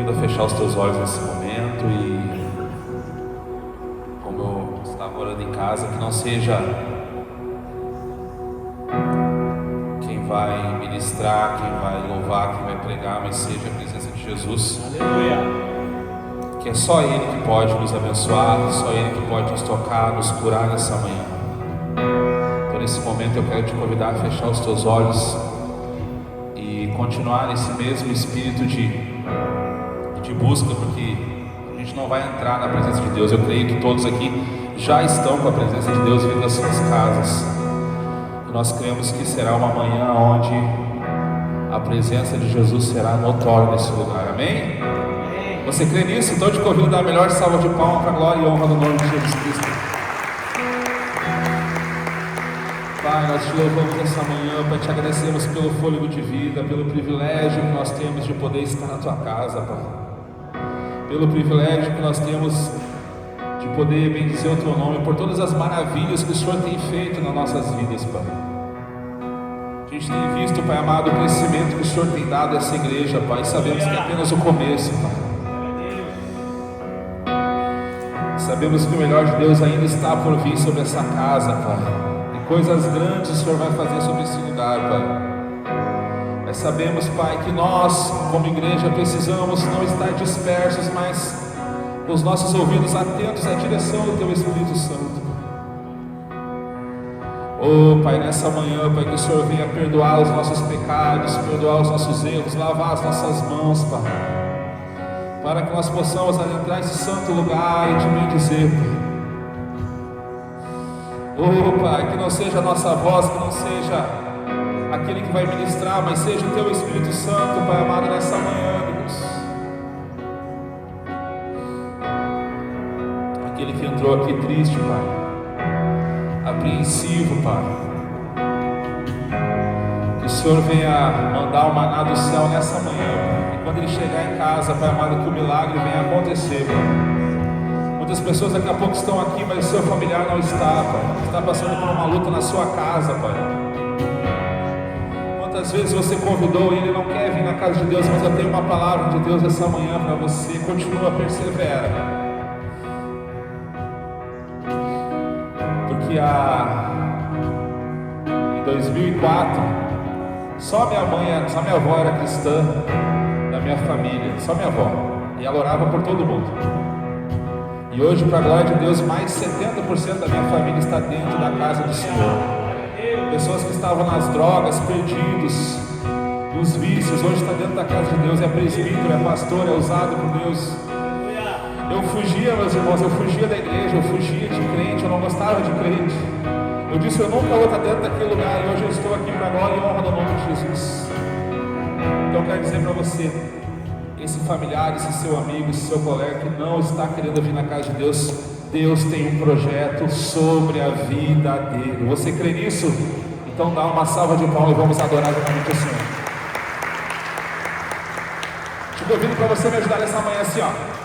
convido a fechar os teus olhos nesse momento e, como eu estava orando em casa, que não seja quem vai ministrar, quem vai louvar, quem vai pregar, mas seja a presença de Jesus. Aleluia. Que é só Ele que pode nos abençoar, só Ele que pode nos tocar, nos curar nessa manhã. Então, nesse momento, eu quero te convidar a fechar os teus olhos e continuar nesse mesmo espírito de busca, porque a gente não vai entrar na presença de Deus. Eu creio que todos aqui já estão com a presença de Deus vindo às suas casas, e nós cremos que será uma manhã onde a presença de Jesus será notória nesse lugar. Amém? Você crê nisso? Então eu te convido a dar a melhor salva de palmas para a glória e honra do nome de Jesus Cristo. Pai, nós te louvamos nessa manhã, Pai, te agradecemos pelo fôlego de vida, pelo privilégio que nós temos de poder estar na tua casa, Pai. Pelo privilégio que nós temos de poder bendizer o teu nome, por todas as maravilhas que o Senhor tem feito nas nossas vidas, Pai. A gente tem visto, Pai amado, o crescimento que o Senhor tem dado a essa igreja, Pai, e sabemos que é apenas o começo, Pai. Sabemos que o melhor de Deus ainda está por vir sobre essa casa, Pai. E coisas grandes o Senhor vai fazer sobre esse lugar, Pai. Mas sabemos, Pai, que nós, como igreja, precisamos não estar dispersos, mas com os nossos ouvidos atentos à direção do Teu Espírito Santo. Oh, Pai, nessa manhã, Pai, que o Senhor venha perdoar os nossos pecados, perdoar os nossos erros, lavar as nossas mãos, Pai, para que nós possamos adentrar nesse santo lugar e te bendizer, Pai. Oh, Pai, que não seja a nossa voz, que não seja aquele que vai ministrar, mas seja o Teu Espírito Santo, Pai amado, nessa manhã, Deus. Aquele que entrou aqui triste, Pai, apreensivo, Pai, que o Senhor venha mandar o maná do céu nessa manhã, Pai. E quando ele chegar em casa, Pai amado, que o milagre venha acontecer, Pai. Muitas pessoas daqui a pouco estão aqui, mas o seu familiar não está, Pai. Está passando por uma luta na sua casa, Pai. Quantas vezes você convidou e ele não quer vir na casa de Deus, mas eu tenho uma palavra de Deus essa manhã para você. Continua, persevera. Porque em 2004, só minha avó era cristã da minha família, só minha avó. E ela orava por todo mundo. E hoje, para a glória de Deus, mais de 70% da minha família está dentro da casa do Senhor. Pessoas que estavam nas drogas, perdidos, nos vícios, hoje está dentro da casa de Deus, é presbítero, é pastor, é usado por Deus. Eu fugia, meus irmãos, eu fugia da igreja, eu fugia de crente, eu não gostava de crente. Eu disse, eu nunca vou estar dentro daquele lugar, e hoje eu estou aqui para a glória e honra do nome de Jesus. Então eu quero dizer para você, esse familiar, esse seu amigo, esse seu colega que não está querendo vir na casa de Deus, Deus tem um projeto sobre a vida dele. Você crê nisso? Então dá uma salva de palmas e vamos adorar realmente o Senhor. Te convido para você me ajudar nessa manhã assim, ó.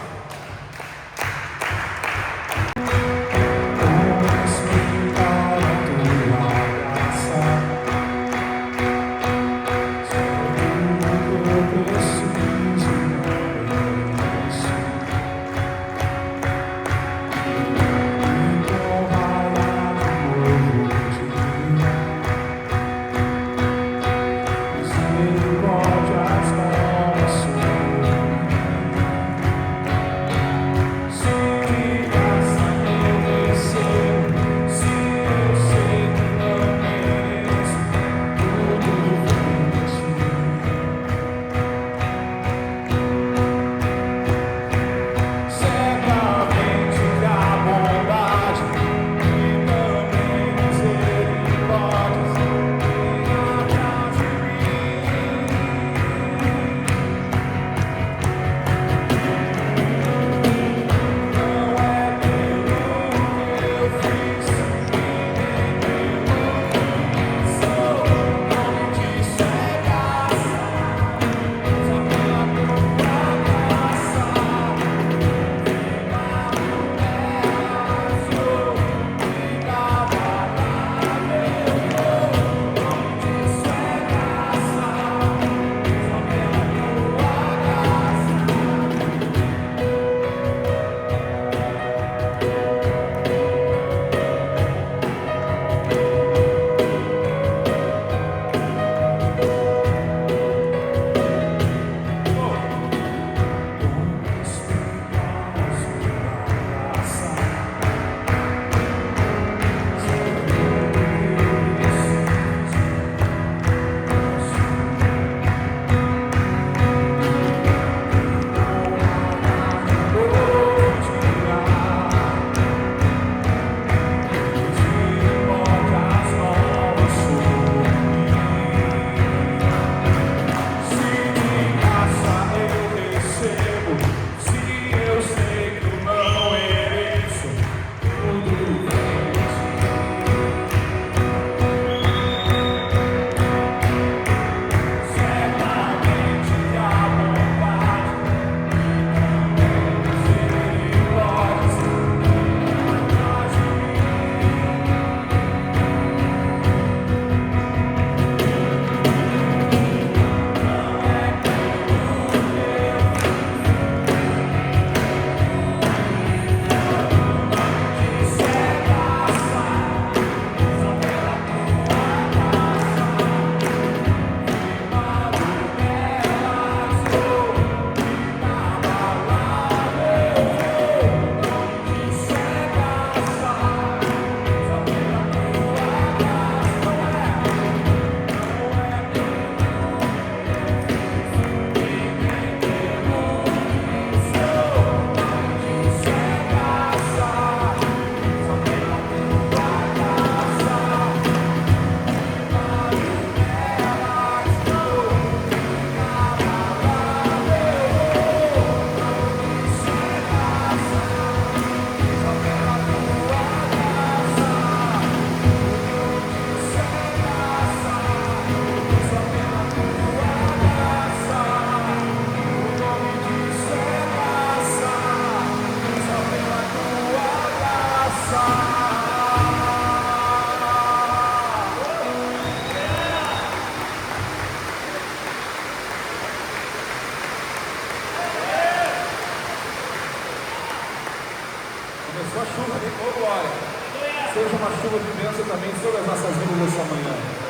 uma chuva de bênção também sobre as nossas vidas essa manhã.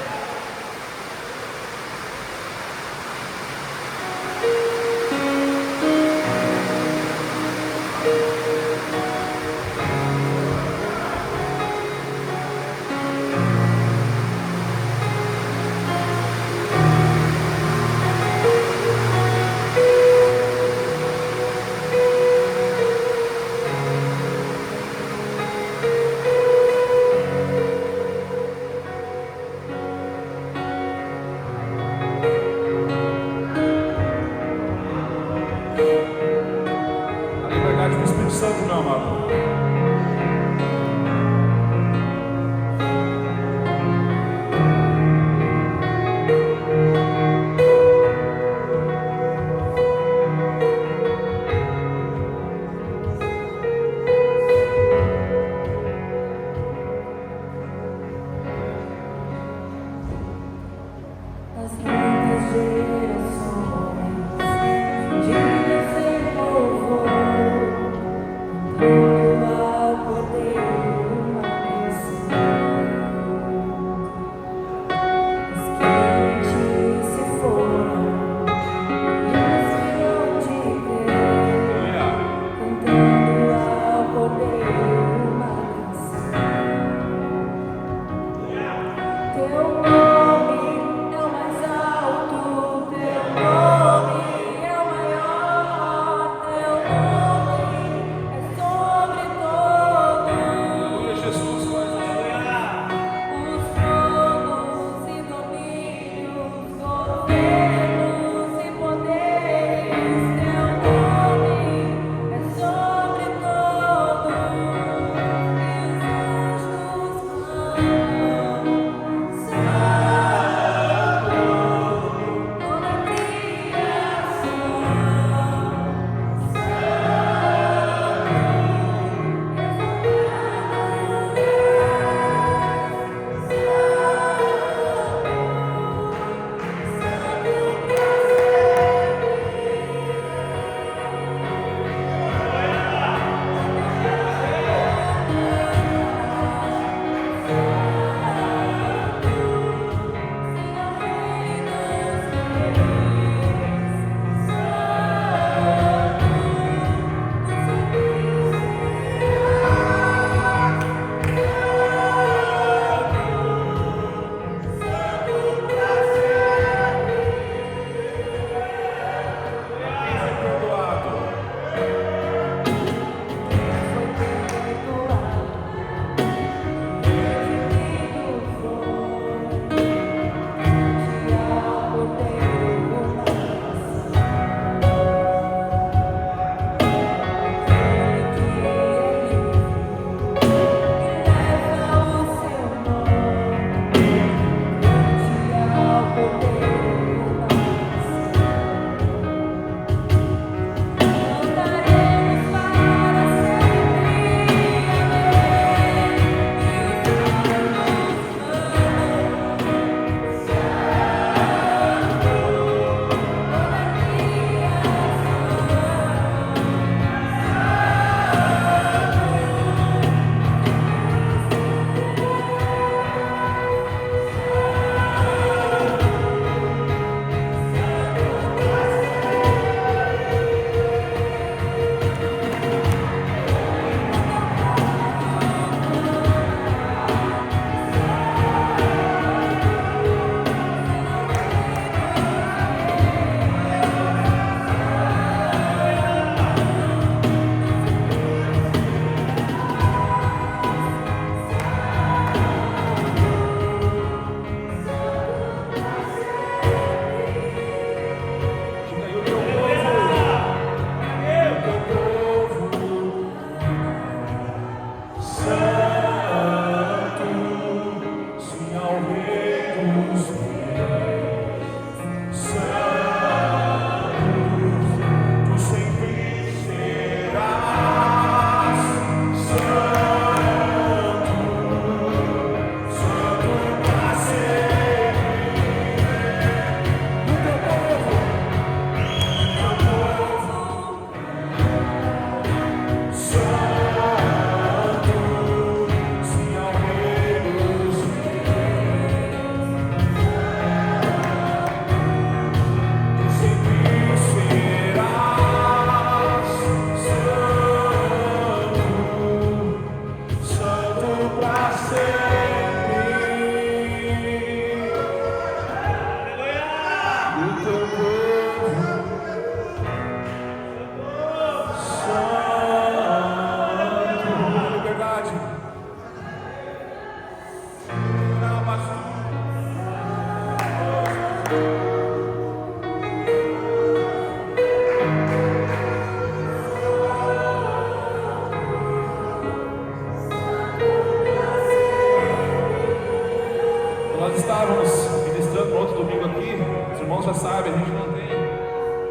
Nós estávamos ministrando no outro domingo aqui, os irmãos já sabem, a gente não tem.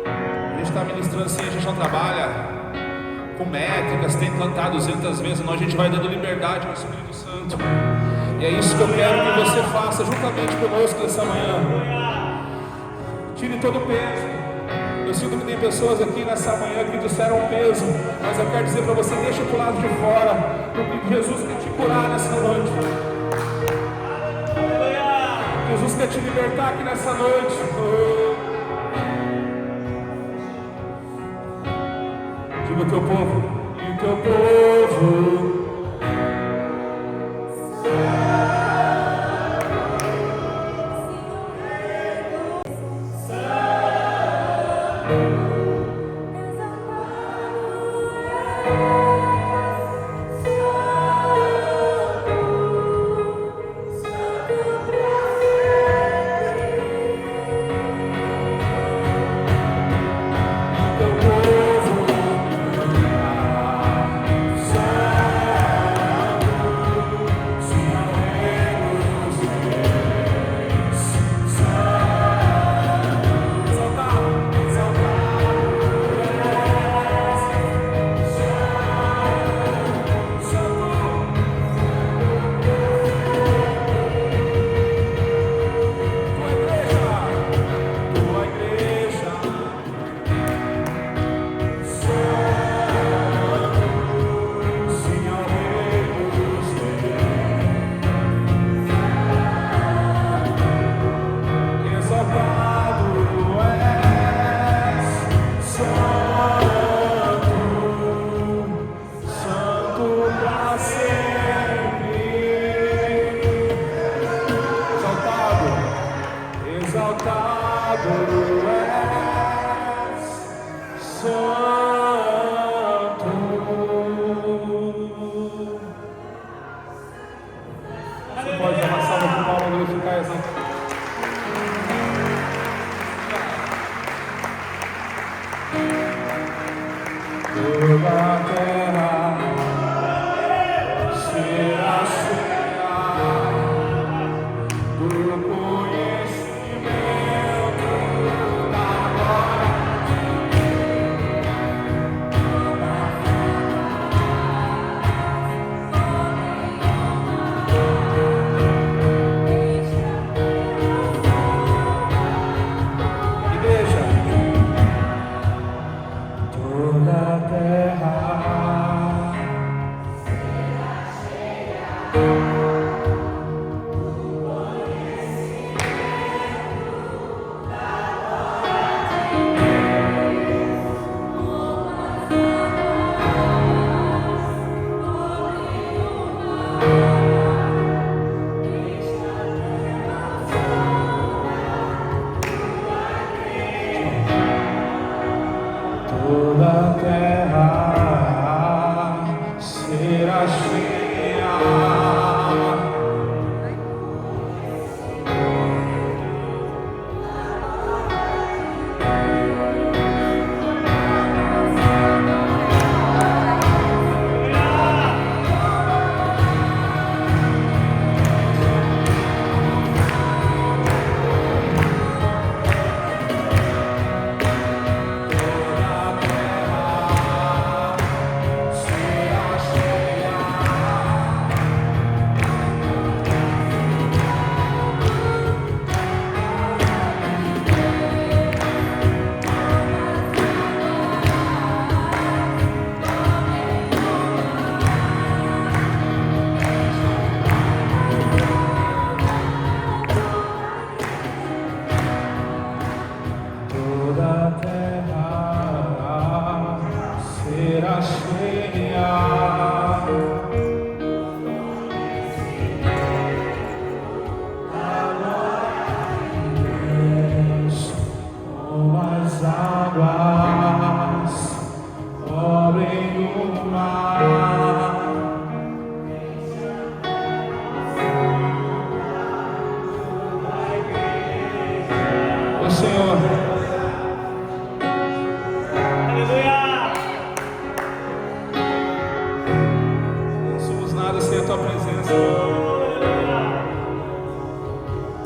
A gente está ministrando assim, a gente não trabalha com métricas, tem cantado 200 vezes, não, a gente vai dando liberdade ao Espírito Santo. E é isso que eu quero que você faça juntamente conosco nessa manhã. Tire todo o peso. Eu sinto que tem pessoas aqui nessa manhã que disseram peso, mas eu quero dizer para você, deixa para o lado de fora, porque Jesus quer te curar nessa noite. Jesus quer te libertar aqui nessa noite. Diga o teu povo, e o teu povo.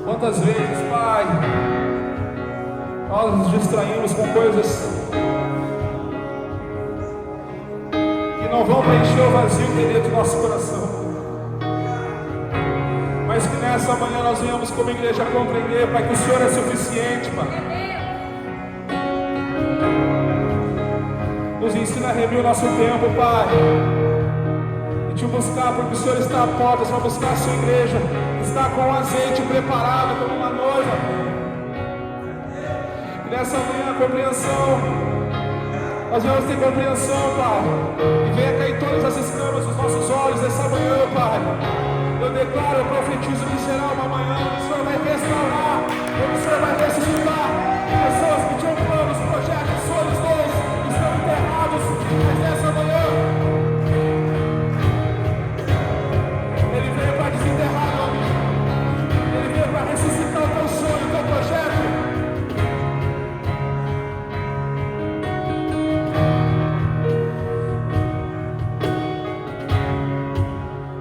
Quantas vezes, Pai, nós nos distraímos com coisas que não vão preencher o vazio que tem dentro do nosso coração, mas que nessa manhã nós venhamos como igreja compreender, Pai, que o Senhor é suficiente, Pai. Nos ensina a remir o nosso tempo, Pai, e te buscar, porque o Senhor está à porta para buscar a sua igreja, está com o azeite preparado como uma noiva. E nessa manhã a compreensão, nós vamos ter compreensão, Pai, e venha cair todas as escamas dos nossos olhos nessa manhã, Pai. Eu declaro, eu profetizo que será uma manhã onde o Senhor vai restaurar, onde o Senhor vai ressuscitar pessoas que tinham planos, projetos, sonhos, dons que estão enterrados, mas nessa manhã Ele veio para desenterrar, meu amigo. Ele veio para ressuscitar o teu sonho, o teu projeto.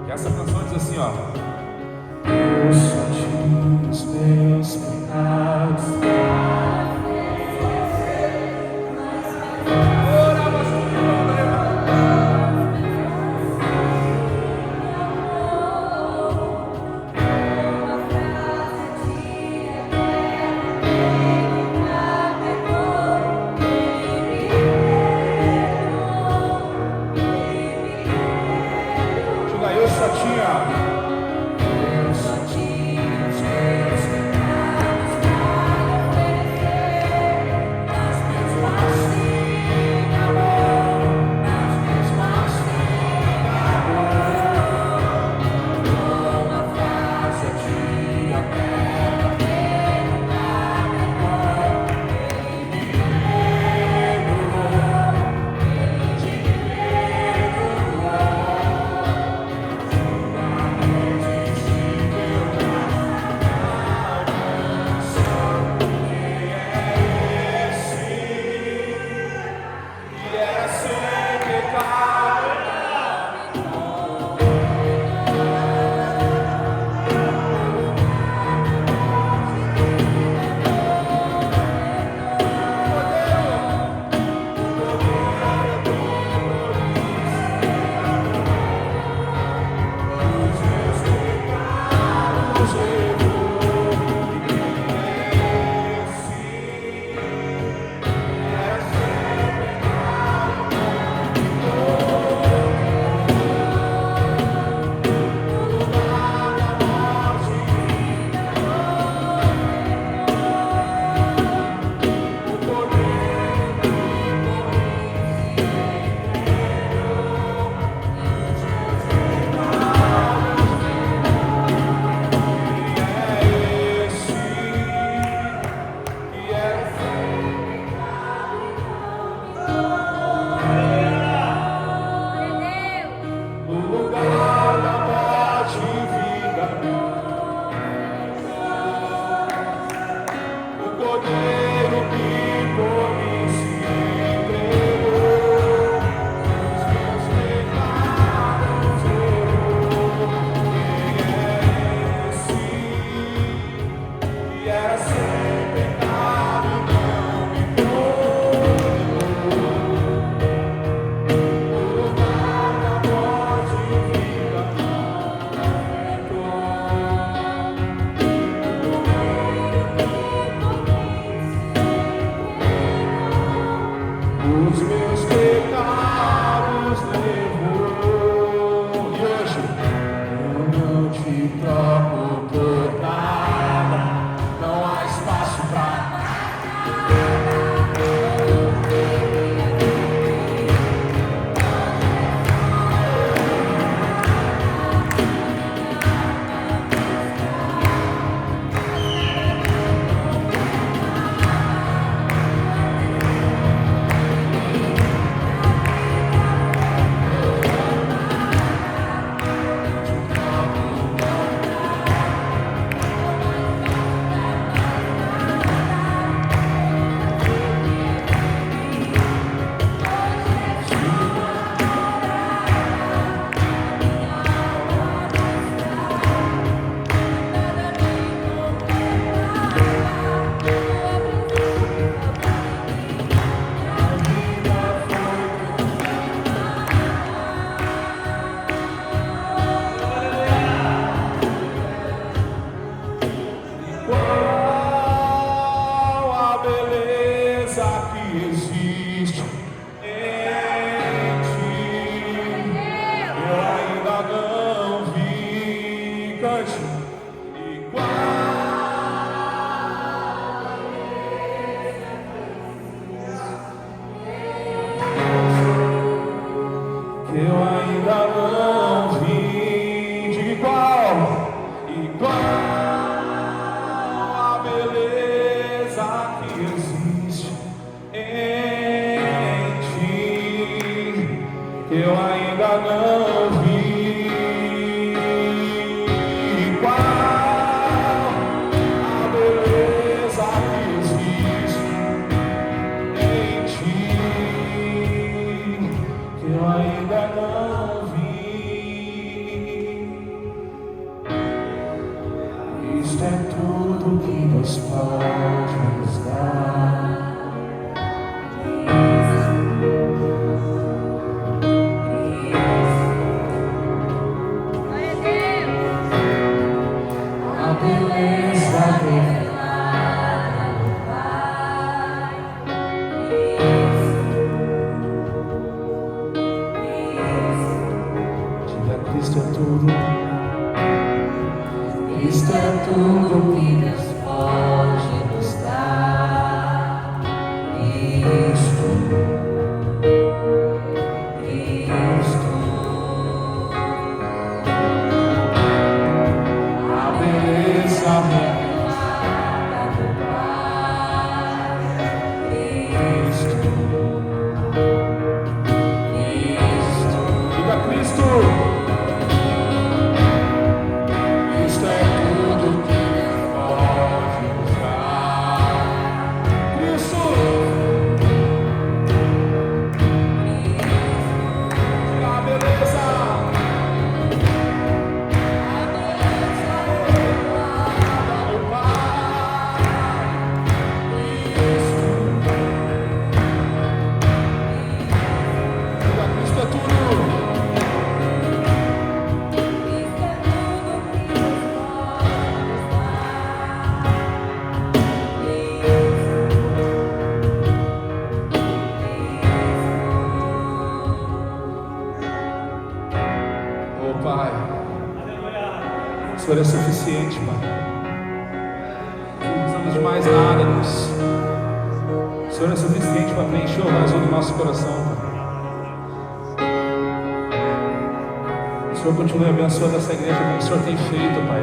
E essa canção diz assim, ó: eu senti os meus pecados. qual a beleza que existe em ti, eu ainda não vi, cante, e qual a beleza que eu ainda não vi, diga igual, igual. Eu ainda não vi qual a beleza que existe em ti, que eu ainda não vi. Isto é tudo que Deus pode nos dar. Isto é tudo que Deus pode nos dar. Isto, a beleza revelada do Pai. Isto, diga Cristo. Pai, o Senhor é suficiente, Pai. Não precisamos de mais nada, Deus. O Senhor é suficiente para preencher o vazio do nosso coração, Pai. O Senhor continue abençoando essa igreja como o Senhor tem feito, Pai.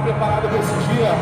Preparado para esse dia?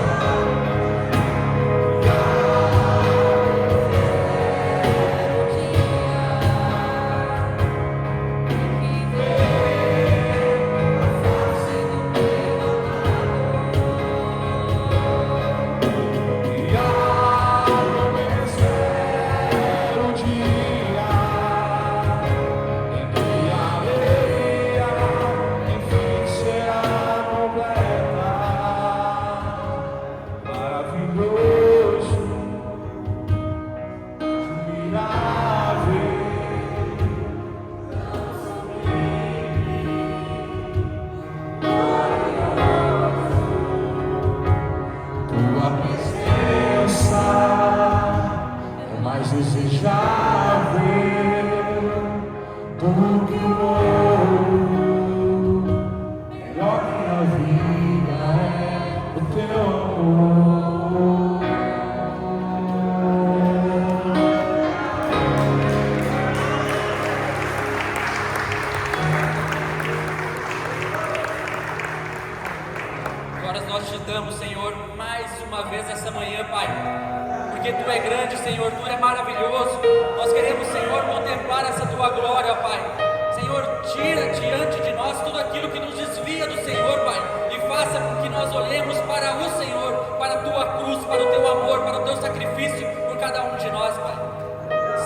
Tira diante de nós tudo aquilo que nos desvia do Senhor, Pai, e faça com que nós olhemos para o Senhor, para a Tua cruz, para o Teu amor, para o Teu sacrifício por cada um de nós, Pai.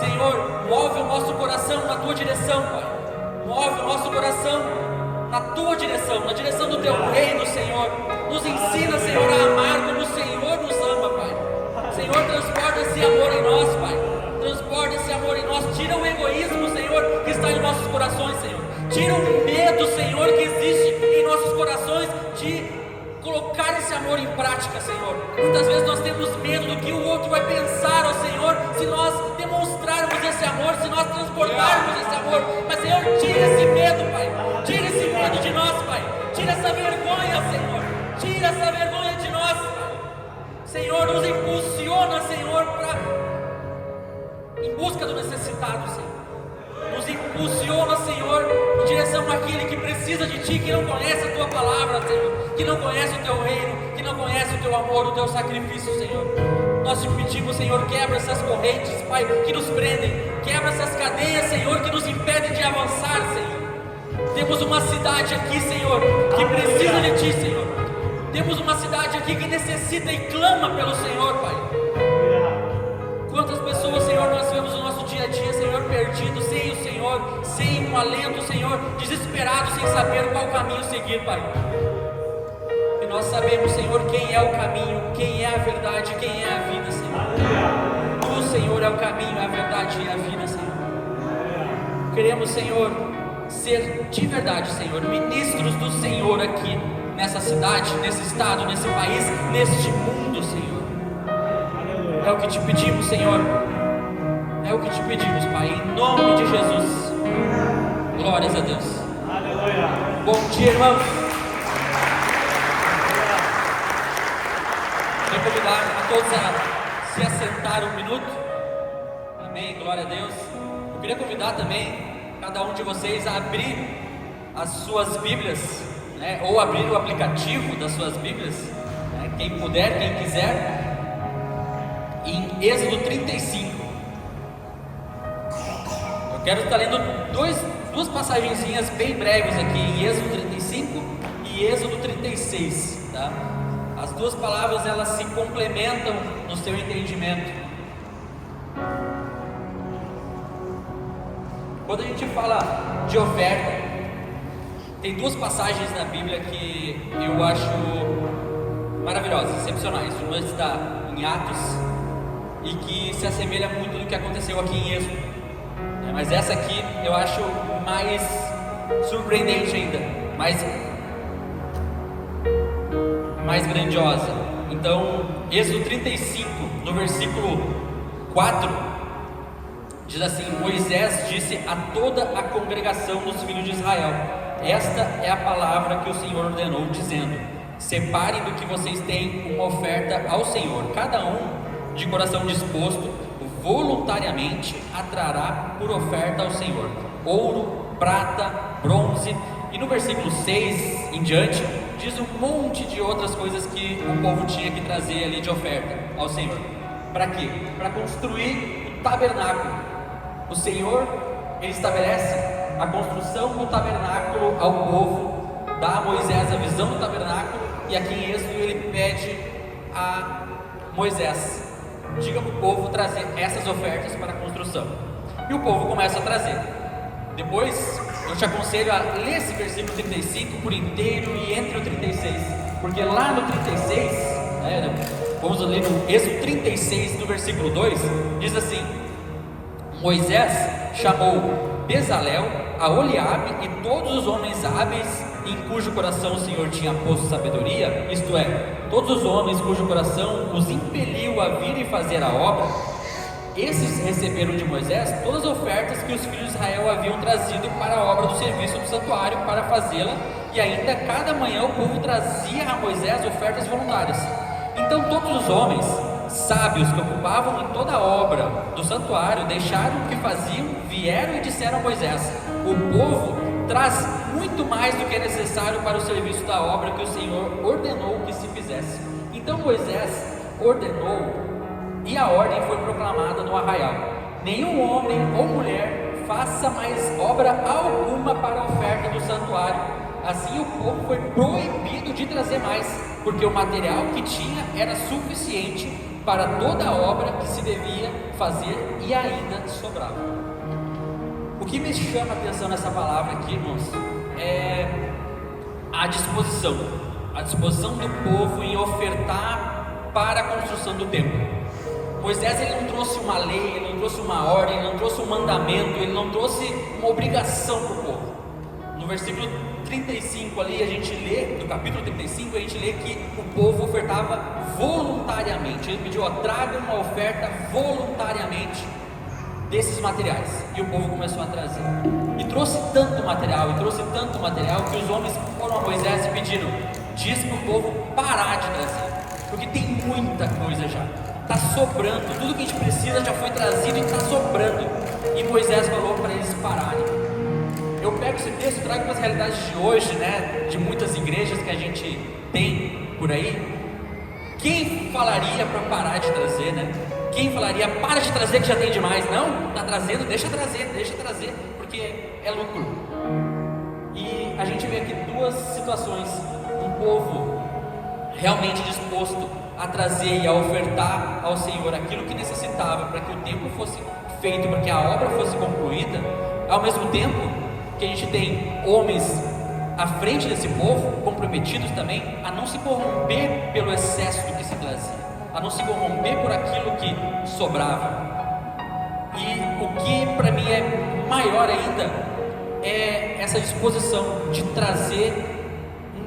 Senhor, move o nosso coração na Tua direção, Pai. Move o nosso coração na Tua direção, na direção do Teu reino, Senhor. Nos ensina, Senhor, a amar como o Senhor nos ama, Pai. Senhor, transporta esse amor em nós, Pai. Transporta esse amor em nós. Tira o egoísmo, Senhor, que está em nossos corações, Senhor. Tira o medo, Senhor, que existe em nossos corações de colocar esse amor em prática, Senhor. Muitas vezes nós temos medo do que o outro vai pensar, ó Senhor, se nós demonstrarmos esse amor, se nós transportarmos esse amor. Mas, Senhor, tira esse medo, Pai. Tira esse medo de nós, Pai. Tira essa vergonha, Senhor. Tira essa vergonha de nós, Pai. Senhor, nos impulsiona, Senhor, em busca do necessitado, Senhor. Nos impulsiona, Senhor, em direção àquele que precisa de Ti, que não conhece a Tua palavra, Senhor, que não conhece o Teu reino, que não conhece o Teu amor, o Teu sacrifício, Senhor. Nós te pedimos, Senhor, quebra essas correntes, Pai, que nos prendem, quebra essas cadeias, Senhor, que nos impedem de avançar, Senhor. Temos uma cidade aqui, Senhor, que precisa de Ti, Senhor. Temos uma cidade aqui que necessita e clama pelo Senhor, Pai. Quantas pessoas, Senhor, nós vemos no nosso dia a dia, Senhor, perdidos, sem o Senhor, sem um alento, Senhor, desesperados, sem saber qual caminho seguir, Pai. E nós sabemos, Senhor, quem é o caminho, quem é a verdade, quem é a vida, Senhor. O Senhor é o caminho, a verdade e a vida, Senhor. Queremos, Senhor, ser de verdade, Senhor, ministros do Senhor aqui, nessa cidade, nesse estado, nesse país, neste mundo, Senhor. É o que te pedimos, Senhor. É o que te pedimos, Pai, em nome de Jesus. Glórias a Deus. Aleluia. Bom dia, irmãos. Quero convidar a todos a se assentar um minuto. Amém, glória a Deus. Eu queria convidar também cada um de vocês a abrir as suas Bíblias, né? Ou abrir o aplicativo das suas Bíblias, né? Quem puder, quem quiser, em Êxodo 35. Eu quero estar lendo duas passagenzinhas bem breves aqui, em Êxodo 35 e Êxodo 36, tá? As duas palavras, elas se complementam no seu entendimento. Quando a gente fala de oferta, tem duas passagens na Bíblia que eu acho maravilhosas, excepcionais. Uma está em Atos e que se assemelha muito do que aconteceu aqui em Êxodo. Mas essa aqui eu acho mais surpreendente ainda, mais grandiosa. Então, Êxodo 35, no versículo 4, diz assim: Moisés disse a toda a congregação dos filhos de Israel: esta é a palavra que o Senhor ordenou, dizendo: separem do que vocês têm uma oferta ao Senhor, cada um de coração disposto, voluntariamente atrará por oferta ao Senhor ouro, prata, bronze. E no versículo 6 em diante, diz um monte de outras coisas que o povo tinha que trazer ali de oferta ao Senhor. Para quê? Para construir o tabernáculo. O Senhor, Ele estabelece a construção do tabernáculo ao povo, dá a Moisés a visão do tabernáculo, e aqui em Êxodo Ele pede a Moisés: diga para o povo trazer essas ofertas para a construção. E o povo começa a trazer. Depois eu te aconselho a ler esse versículo 35 por inteiro e entre o 36, porque lá no 36, vamos ler no Êxodo 36, no versículo 2, diz assim: Moisés chamou Bezalel, Aholiabe e todos os homens hábeis em cujo coração o Senhor tinha posto sabedoria, isto é, todos os homens cujo coração os impeliu a vir e fazer a obra. Esses receberam de Moisés todas as ofertas que os filhos de Israel haviam trazido para a obra do serviço do santuário para fazê-la, e ainda cada manhã o povo trazia a Moisés ofertas voluntárias. Então todos os homens sábios que ocupavam em toda a obra do santuário deixaram o que faziam, vieram e disseram a Moisés: o povo traz muito mais do que é necessário para o serviço da obra que o Senhor ordenou que se fizesse. Então Moisés ordenou, e a ordem foi proclamada no arraial: nenhum homem ou mulher faça mais obra alguma para a oferta do santuário. Assim o povo foi proibido de trazer mais, porque o material que tinha era suficiente para toda a obra que se devia fazer e ainda sobrava. O que me chama a atenção nessa palavra aqui, irmãos, é a disposição do povo em ofertar para a construção do templo. Moisés, ele não trouxe uma lei, ele não trouxe uma ordem, ele não trouxe um mandamento, ele não trouxe uma obrigação para o povo. No versículo 35 ali, a gente lê, no capítulo 35, a gente lê que o povo ofertava voluntariamente. Ele pediu, traga uma oferta voluntariamente desses materiais, e o povo começou a trazer, e trouxe tanto material, que os homens foram a Moisés e pediram, diz para o povo parar de trazer, porque tem muita coisa já, está sobrando, tudo que a gente precisa já foi trazido e está sobrando. E Moisés falou para eles pararem. Eu pego esse texto, trago para as realidades de hoje, né, de muitas igrejas que a gente tem por aí. Quem falaria para parar de trazer, né? Quem falaria, para de trazer que já tem demais? Não, está trazendo, deixa trazer, porque é lucro. E a gente vê aqui duas situações: um povo realmente disposto a trazer e a ofertar ao Senhor aquilo que necessitava para que o templo fosse feito, para que a obra fosse concluída. Ao mesmo tempo que a gente tem homens à frente desse povo, comprometidos também a não se corromper pelo excesso do que se trazia, a não se corromper por aquilo que sobrava. E o que para mim é maior ainda é essa disposição de trazer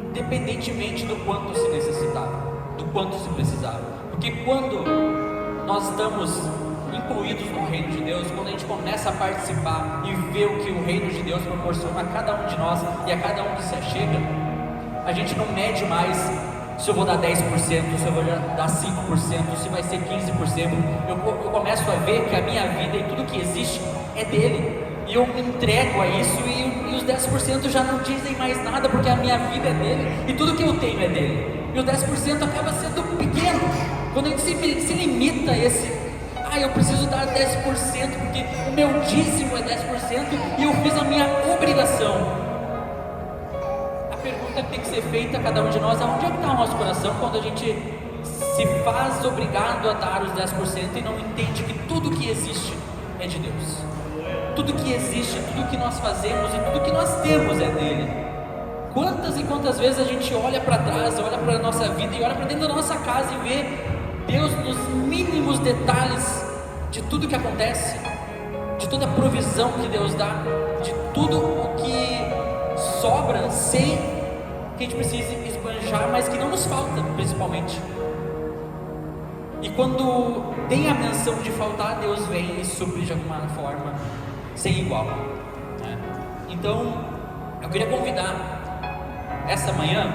independentemente do quanto se necessitava, do quanto se precisava. Porque quando nós estamos incluídos no reino de Deus, quando a gente começa a participar e ver o que o reino de Deus proporciona a cada um de nós e a cada um que se achega, a gente não mede mais se eu vou dar 10%, se eu vou dar 5%, se vai ser 15%. Eu começo a ver que a minha vida e tudo que existe é dele, e eu me entrego a isso, e os 10% já não dizem mais nada, porque a minha vida é dele e tudo que eu tenho é dele. E o 10% acaba sendo pequeno quando a gente se limita a esse. Eu preciso dar 10% porque o meu dízimo é 10% e eu fiz a minha obrigação. A pergunta que tem que ser feita a cada um de nós é: onde é que está o nosso coração quando a gente se faz obrigado a dar os 10% e não entende que tudo que existe é de Deus? Tudo que existe, tudo que nós fazemos e tudo que nós temos é dele. Quantas e quantas vezes a gente olha para trás, olha para a nossa vida e olha para dentro da nossa casa e vê Deus nos mínimos detalhes de tudo que acontece, de toda a provisão que Deus dá, de tudo o que sobra sem que a gente precise esbanjar, mas que não nos falta, principalmente. E quando tem a menção de faltar, Deus vem e supre de alguma forma sem igual, né? Então eu queria convidar essa manhã,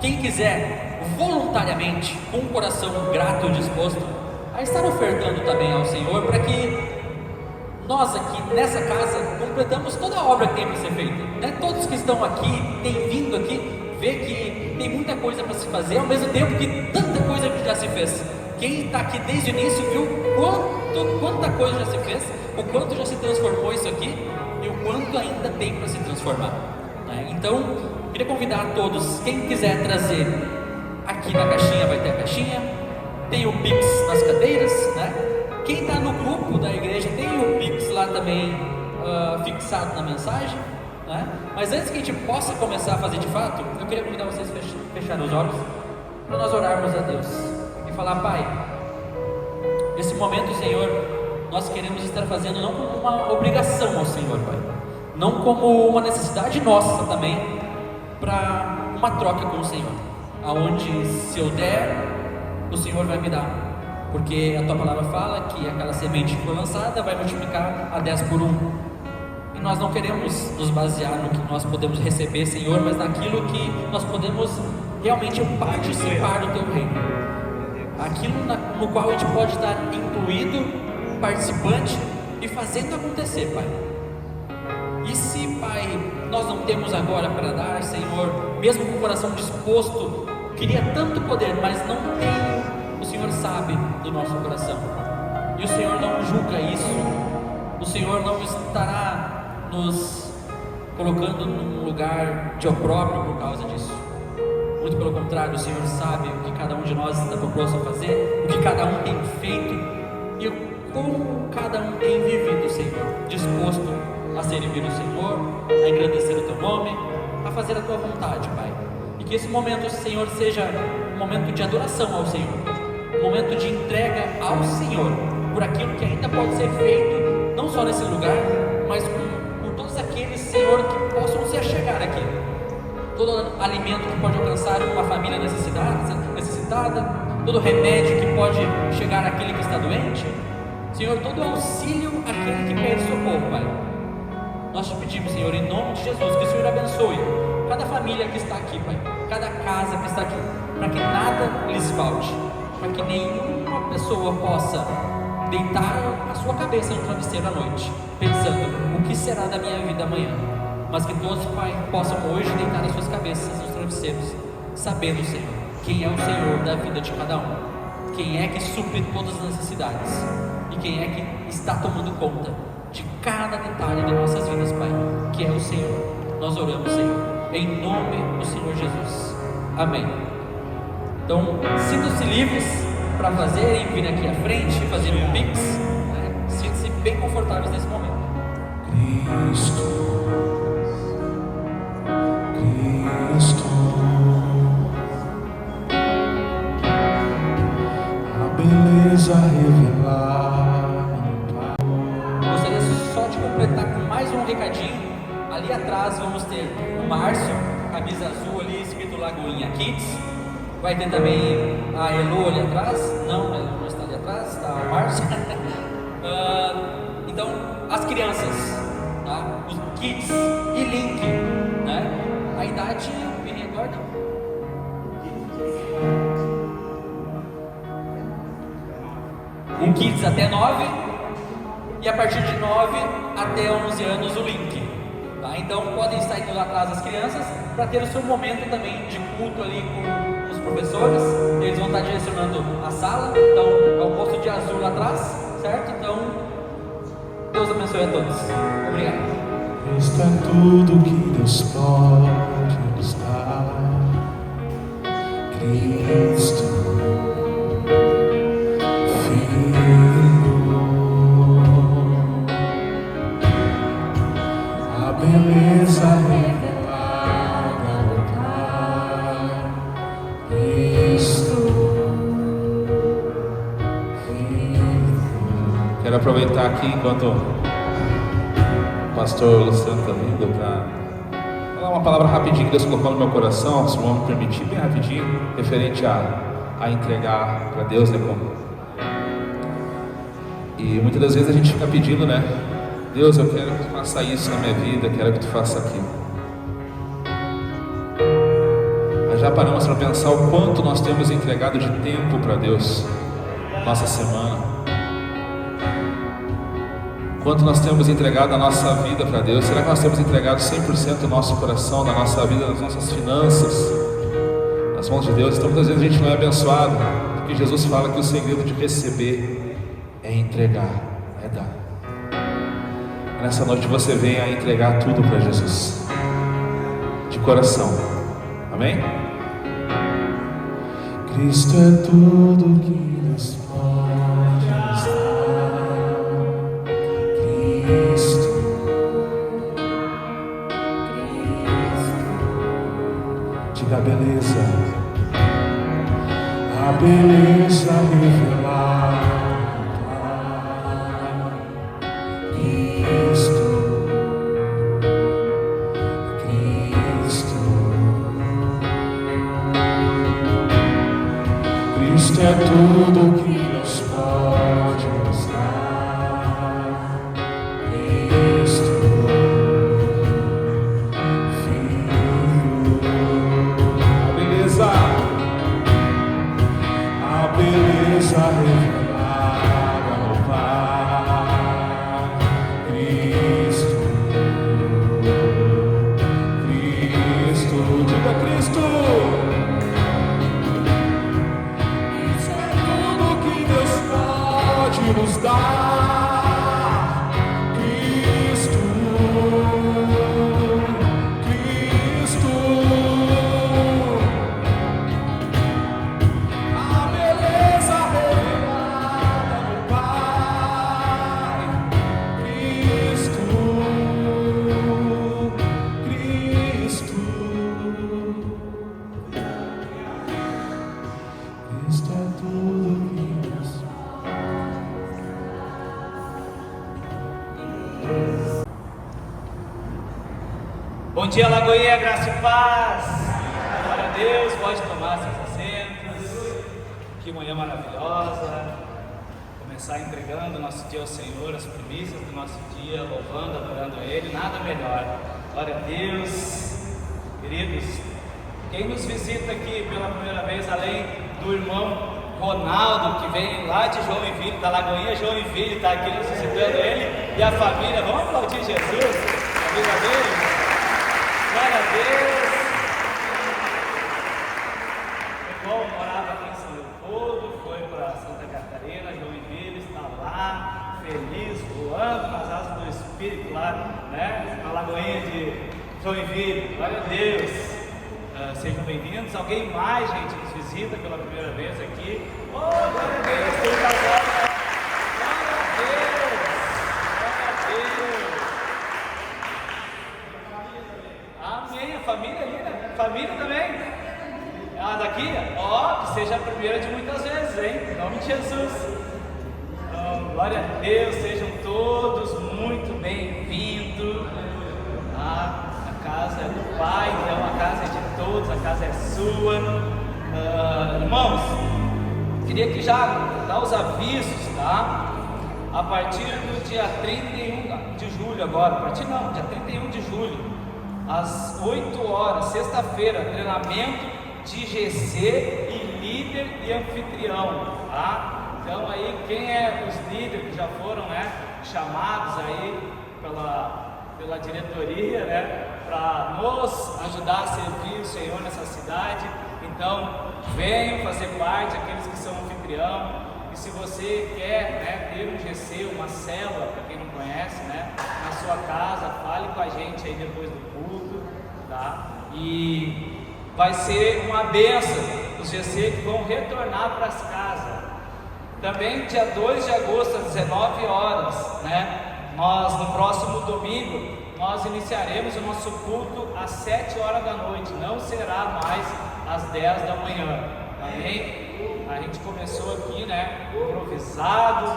quem quiser voluntariamente, com o coração grato e disposto, a estar ofertando também ao Senhor, para que nós aqui nessa casa completamos toda a obra que tem para ser feita, né? Todos que estão aqui, têm vindo aqui, vê que tem muita coisa para se fazer, ao mesmo tempo que tanta coisa que já se fez. Quem está aqui desde o início viu quanta coisa já se fez, o quanto já se transformou isso aqui e o quanto ainda tem para se transformar, né? Então, queria convidar a todos, quem quiser trazer, aqui na caixinha vai ter a caixinha, tem o Pix nas cadeiras, né? Quem está no grupo da igreja tem o Pix lá também fixado na mensagem, né? Mas antes que a gente possa começar a fazer de fato, eu queria convidar vocês a fechar os olhos para nós orarmos a Deus e falar: Pai, nesse momento, Senhor, nós queremos estar fazendo não como uma obrigação ao Senhor, Pai, não como uma necessidade nossa também, para uma troca com o Senhor, aonde se eu der, o Senhor vai me dar, porque a Tua palavra fala que aquela semente que foi lançada vai multiplicar a 10 por 1, e nós não queremos nos basear no que nós podemos receber, Senhor, mas naquilo que nós podemos realmente participar do Teu reino, aquilo no qual a gente pode estar incluído, participante e fazendo acontecer, Pai. E se, Pai, nós não temos agora para dar, Senhor, mesmo com o coração disposto, queria tanto poder, mas não tem, o Senhor sabe do nosso coração, e o Senhor não julga isso, o Senhor não estará nos colocando num lugar de opróbrio por causa disso. Muito pelo contrário, o Senhor sabe o que cada um de nós está proposto a fazer, o que cada um tem feito e como cada um tem vivido, Senhor, disposto a servir o Senhor, a engrandecer o Teu nome, a fazer a Tua vontade, Pai. E que esse momento, Senhor, seja um momento de adoração ao Senhor, um momento de entrega ao Senhor, por aquilo que ainda pode ser feito, não só nesse lugar, mas por todos aqueles, Senhor, que possam se achegar aqui. Todo alimento que pode alcançar uma família necessitada, todo remédio que pode chegar àquele que está doente, Senhor, todo auxílio àquele que pede socorro, Pai. Nós te pedimos, Senhor, em nome de Jesus, que o Senhor abençoe cada família que está aqui, Pai, cada casa que está aqui, para que nada lhes falte, para que nenhuma pessoa possa deitar a sua cabeça no travesseiro à noite, pensando, o que será da minha vida amanhã? Mas que todos, Pai, possam hoje deitar as suas cabeças nos travesseiros, sabendo, Senhor, quem é o Senhor da vida de cada um, quem é que supre todas as necessidades e quem é que está tomando conta de cada detalhe de nossas vidas, Pai, que é o Senhor. Nós oramos, Senhor, em nome do Senhor Jesus. Amém. Então, sintam-se livres para fazer e vir aqui à frente, fazer um Pix, né? Sintam-se bem confortáveis nesse momento. Cristo, a beleza revelada. Gostaria só de completar com mais um recadinho. Ali atrás vamos ter o Márcio, camisa azul ali, escrito Lagoinha Kids. Vai ter também a Elo ali atrás. Não, ela não está ali atrás, está o Márcio. Então, as crianças, tá? Os Kids e Link, né? A idade, me recorda? O Kids até 9 e a partir de 9 até 11 anos o Link, tá? Então podem estar indo lá atrás as crianças para ter o seu momento também de culto ali com os professores. Eles vão estar direcionando a sala, então é o posto de azul lá atrás, certo? Então Deus abençoe a todos. Obrigado. Cristo é tudo que Deus pode nos dar. Cristo, Filho, a beleza revelada no Pai. Cristo, Filho. Quero aproveitar aqui enquanto o pastor Luciano está vindo para falar uma palavra rapidinho que Deus colocou no meu coração, se o homem permitir, bem rapidinho, referente a entregar para Deus, né? E muitas das vezes a gente fica pedindo, né? Deus, eu quero que tu faça isso na minha vida, quero que tu faça aquilo. Mas já paramos para pensar o quanto nós temos entregado de tempo para Deus, nossa semana. Quanto nós temos entregado a nossa vida para Deus? Será que nós temos entregado 100% do nosso coração, da nossa vida, das nossas finanças nas mãos de Deus? Então muitas vezes a gente não é abençoado, porque Jesus fala que o segredo de receber é entregar, é dar. Nessa noite você venha entregar tudo para Jesus, de coração, amém? Cristo é tudo que nos pode nos dar. Cristo, diga a beleza revelada. Cristo, Cristo, Cristo é tudo que nos pode nos dar. Cristo, Filho, a beleza revelada no Pai. Cristo, Cristo, diga Cristo. Isso é tudo que Bom dia, Lagoinha, graça e paz. Glória a Deus, pode tomar seus assentos. Que manhã maravilhosa. Começar entregando o nosso dia ao Senhor, as primícias do nosso dia, louvando, adorando a Ele, nada melhor. Glória a Deus. Queridos, quem nos visita aqui pela primeira vez, além do irmão Ronaldo, que vem lá de Joinville, da Lagoinha Joinville, está aqui nos visitando, ele e a família. Vamos aplaudir Jesus, a vida dele. Glória a Deus. Meu irmão morava aqui em São Leopoldo, foi para Santa Catarina, Joinville, está lá, feliz, voando nas asas do Espírito lá, né? Na Lagoinha de Joinville. Glória a Deus. Sejam bem-vindos. Alguém mais, gente, nos visita pela primeira vez aqui? Oh, glória a Deus. Tem um casal, né? Glória a Deus. Amém. A família ali, né? Família também. Ah, daqui? Ó, que seja a primeira de muitas vezes, hein? Em nome de Jesus. Então, glória a Deus. Sejam todos muito bem-vindos. A casa é do Pai, então a casa é de todos, a casa é sua. Irmãos, queria que já dar os avisos, tá? A partir do dia 31 de julho agora, dia 31 de julho, às 8 horas, sexta-feira, treinamento de GC e líder e anfitrião, tá? Então aí, quem é os líderes que já foram, né, chamados aí pela diretoria, né, para nos ajudar a servir o Senhor nessa cidade. Então, venham fazer parte, aqueles que são anfitrião. E se você quer, né, ter um GC, uma célula, para quem não conhece, né, na sua casa, fale com a gente aí depois do culto, tá? E vai ser uma bênção os GC que vão retornar para as casas. Também dia 2 de agosto, às 19 horas, né? Nós, no próximo domingo, nós iniciaremos o nosso culto às 7 horas da noite, não será mais às 10 da manhã, amém? A gente começou aqui, né, improvisado,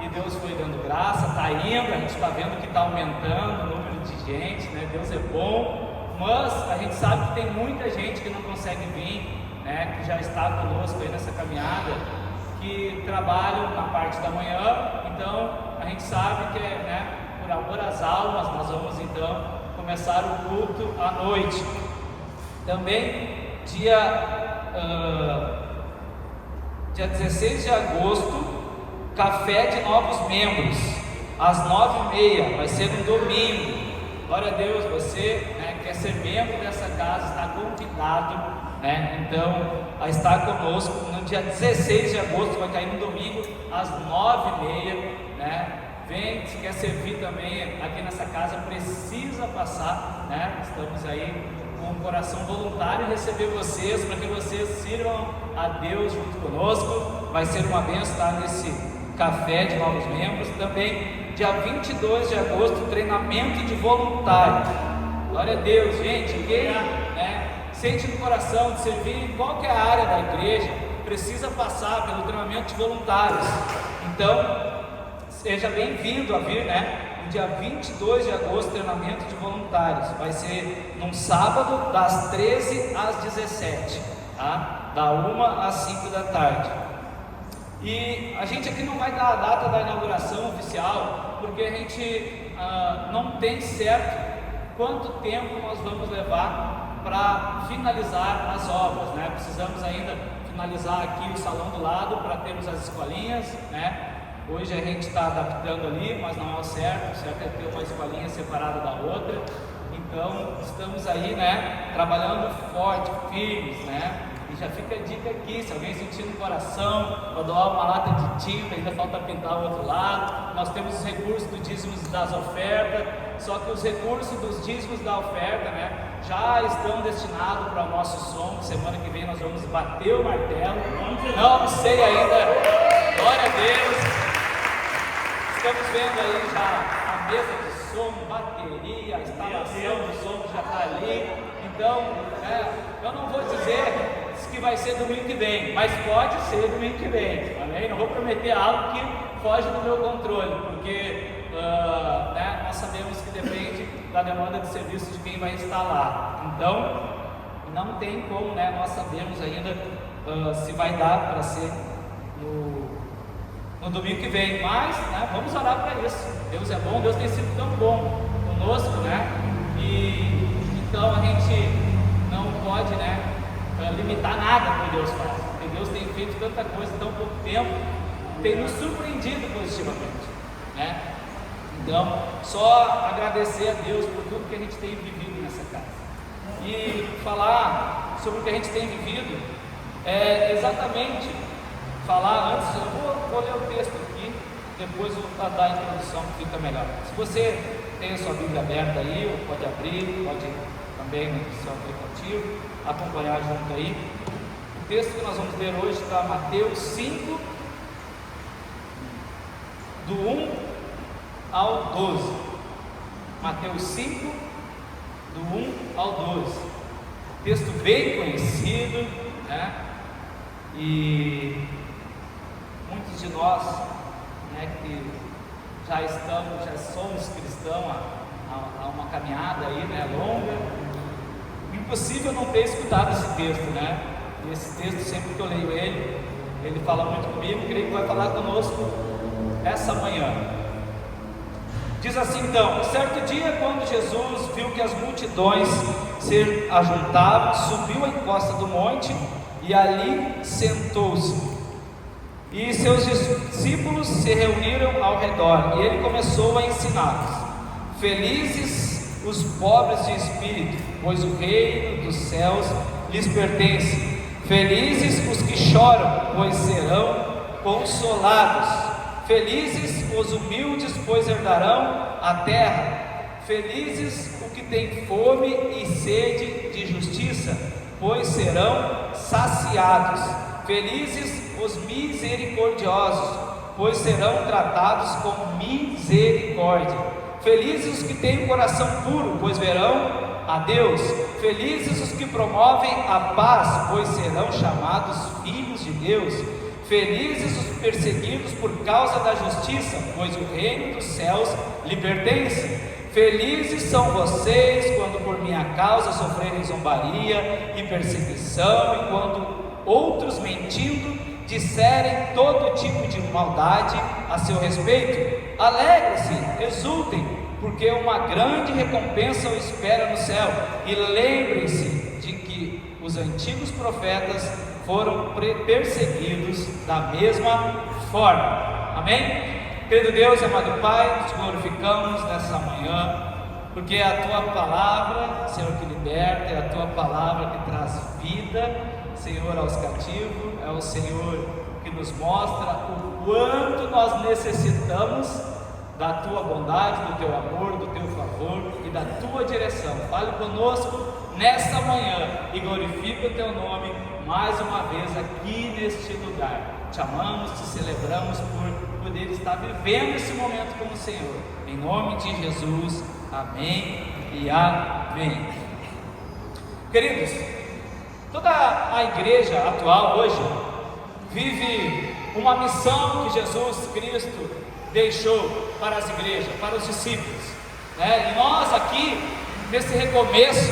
e Deus foi dando graça, está indo, a gente está vendo que está aumentando o número de gente, né? Deus é bom, mas a gente sabe que tem muita gente que não consegue vir, né, que já está conosco aí nessa caminhada, que trabalham na parte da manhã, então a gente sabe que é, né, por amor às almas, nós vamos então começar o culto à noite. Também dia 16 de agosto, café de novos membros, às 9h30, vai ser no domingo. Glória a Deus, você, né, quer ser membro dessa casa, está convidado, né, então a estar conosco no dia 16 de agosto, vai cair no domingo, às 9h30, né? Vem, se quer servir também aqui nessa casa, precisa passar, né? Estamos aí com um coração voluntário em receber vocês, para que vocês sirvam a Deus junto conosco. Vai ser uma bênção estar nesse café de novos membros. Também dia 22 de agosto, treinamento de voluntário. Glória a Deus, gente. Quem, né, sente no coração de servir em qualquer área da igreja, precisa passar pelo treinamento de voluntários. Então, seja bem-vindo a vir, né? No dia 22 de agosto, treinamento de voluntários. Vai ser num sábado, das 13 às 17, tá? Da 1 às 5 da tarde. E a gente aqui não vai dar a data da inauguração oficial, porque a gente não tem certo quanto tempo nós vamos levar para finalizar as obras, né? Precisamos ainda finalizar aqui o salão do lado para termos as escolinhas, né? Hoje a gente está adaptando ali, mas não é o certo é ter uma escolinha separada da outra. Então estamos aí, né, trabalhando forte, firmes, né? E já fica a dica aqui, se alguém sentir no coração, para doar uma lata de tinta, ainda falta pintar o outro lado. Nós temos os recursos dos dízimos das ofertas, só que os recursos dos dízimos da oferta, né, já estão destinados para o nosso som. Semana que vem nós vamos bater o martelo. Não sei ainda, glória a Deus. Estamos vendo aí já a mesa de som, bateria, a instalação do som que já está ali. Então, eu não vou dizer que vai ser domingo que vem, mas pode ser domingo que vem, amém? Não vou prometer algo que foge do meu controle, porque né, nós sabemos que depende da demanda de serviço de quem vai estar lá. Então, não tem como, né, nós sabemos ainda se vai dar para ser no domingo que vem, mas, né, vamos orar para isso. Deus é bom, Deus tem sido tão bom conosco, né? E então a gente não pode, né, limitar nada que Deus faz, porque Deus tem feito tanta coisa em tão pouco tempo, tem nos surpreendido positivamente, né? Então, só agradecer a Deus por tudo que a gente tem vivido nessa casa. E falar sobre o que a gente tem vivido é exatamente falar antes. Eu vou ler o texto aqui, depois eu vou dar a introdução que fica melhor. Se você tem a sua Bíblia aberta aí, ou pode abrir, pode também no seu aplicativo acompanhar junto aí. O texto que nós vamos ler hoje está Mateus 5, do 1 ao 12. Mateus 5, do 1 ao 12. Texto bem conhecido, né? E muitos de nós, né, que já somos cristãos há uma caminhada aí, né, longa, impossível não ter escutado esse texto, né? E esse texto, sempre que eu leio ele fala muito comigo, creio que vai falar conosco essa manhã. Diz assim então: certo dia, quando Jesus viu que as multidões se ajuntavam, subiu à encosta do monte e ali sentou-se. E seus discípulos se reuniram ao redor, e ele começou a ensiná-los. Felizes os pobres de espírito, pois o reino dos céus lhes pertence. Felizes os que choram, pois serão consolados. Felizes os humildes, pois herdarão a terra. Felizes os que têm fome e sede de justiça, pois serão saciados. Felizes os misericordiosos, pois serão tratados com misericórdia. Felizes os que têm o coração puro, pois verão a Deus. Felizes os que promovem a paz, pois serão chamados filhos de Deus. Felizes os perseguidos por causa da justiça, pois o reino dos céus lhe pertence. Felizes são vocês quando por minha causa sofrerem zombaria e perseguição, e quando outros, mentindo, disserem todo tipo de maldade a seu respeito. Alegrem-se, exultem, porque uma grande recompensa o espera no céu. E lembrem-se de que os antigos profetas foram perseguidos da mesma forma. Amém? Querido Deus, amado Pai, nos glorificamos nessa manhã, porque é a Tua palavra, Senhor, que liberta, é a Tua palavra que traz vida, Senhor, aos cativos, é o Senhor que nos mostra o quanto nós necessitamos da Tua bondade, do Teu amor, do Teu favor e da Tua direção. Fale conosco nesta manhã e glorifica o Teu nome mais uma vez aqui neste lugar. Te amamos, te celebramos por poder estar vivendo esse momento com o Senhor. Em nome de Jesus, amém e amém. Queridos, toda a igreja atual hoje vive uma missão que Jesus Cristo deixou para as igrejas, para os discípulos, né? E nós aqui, nesse recomeço,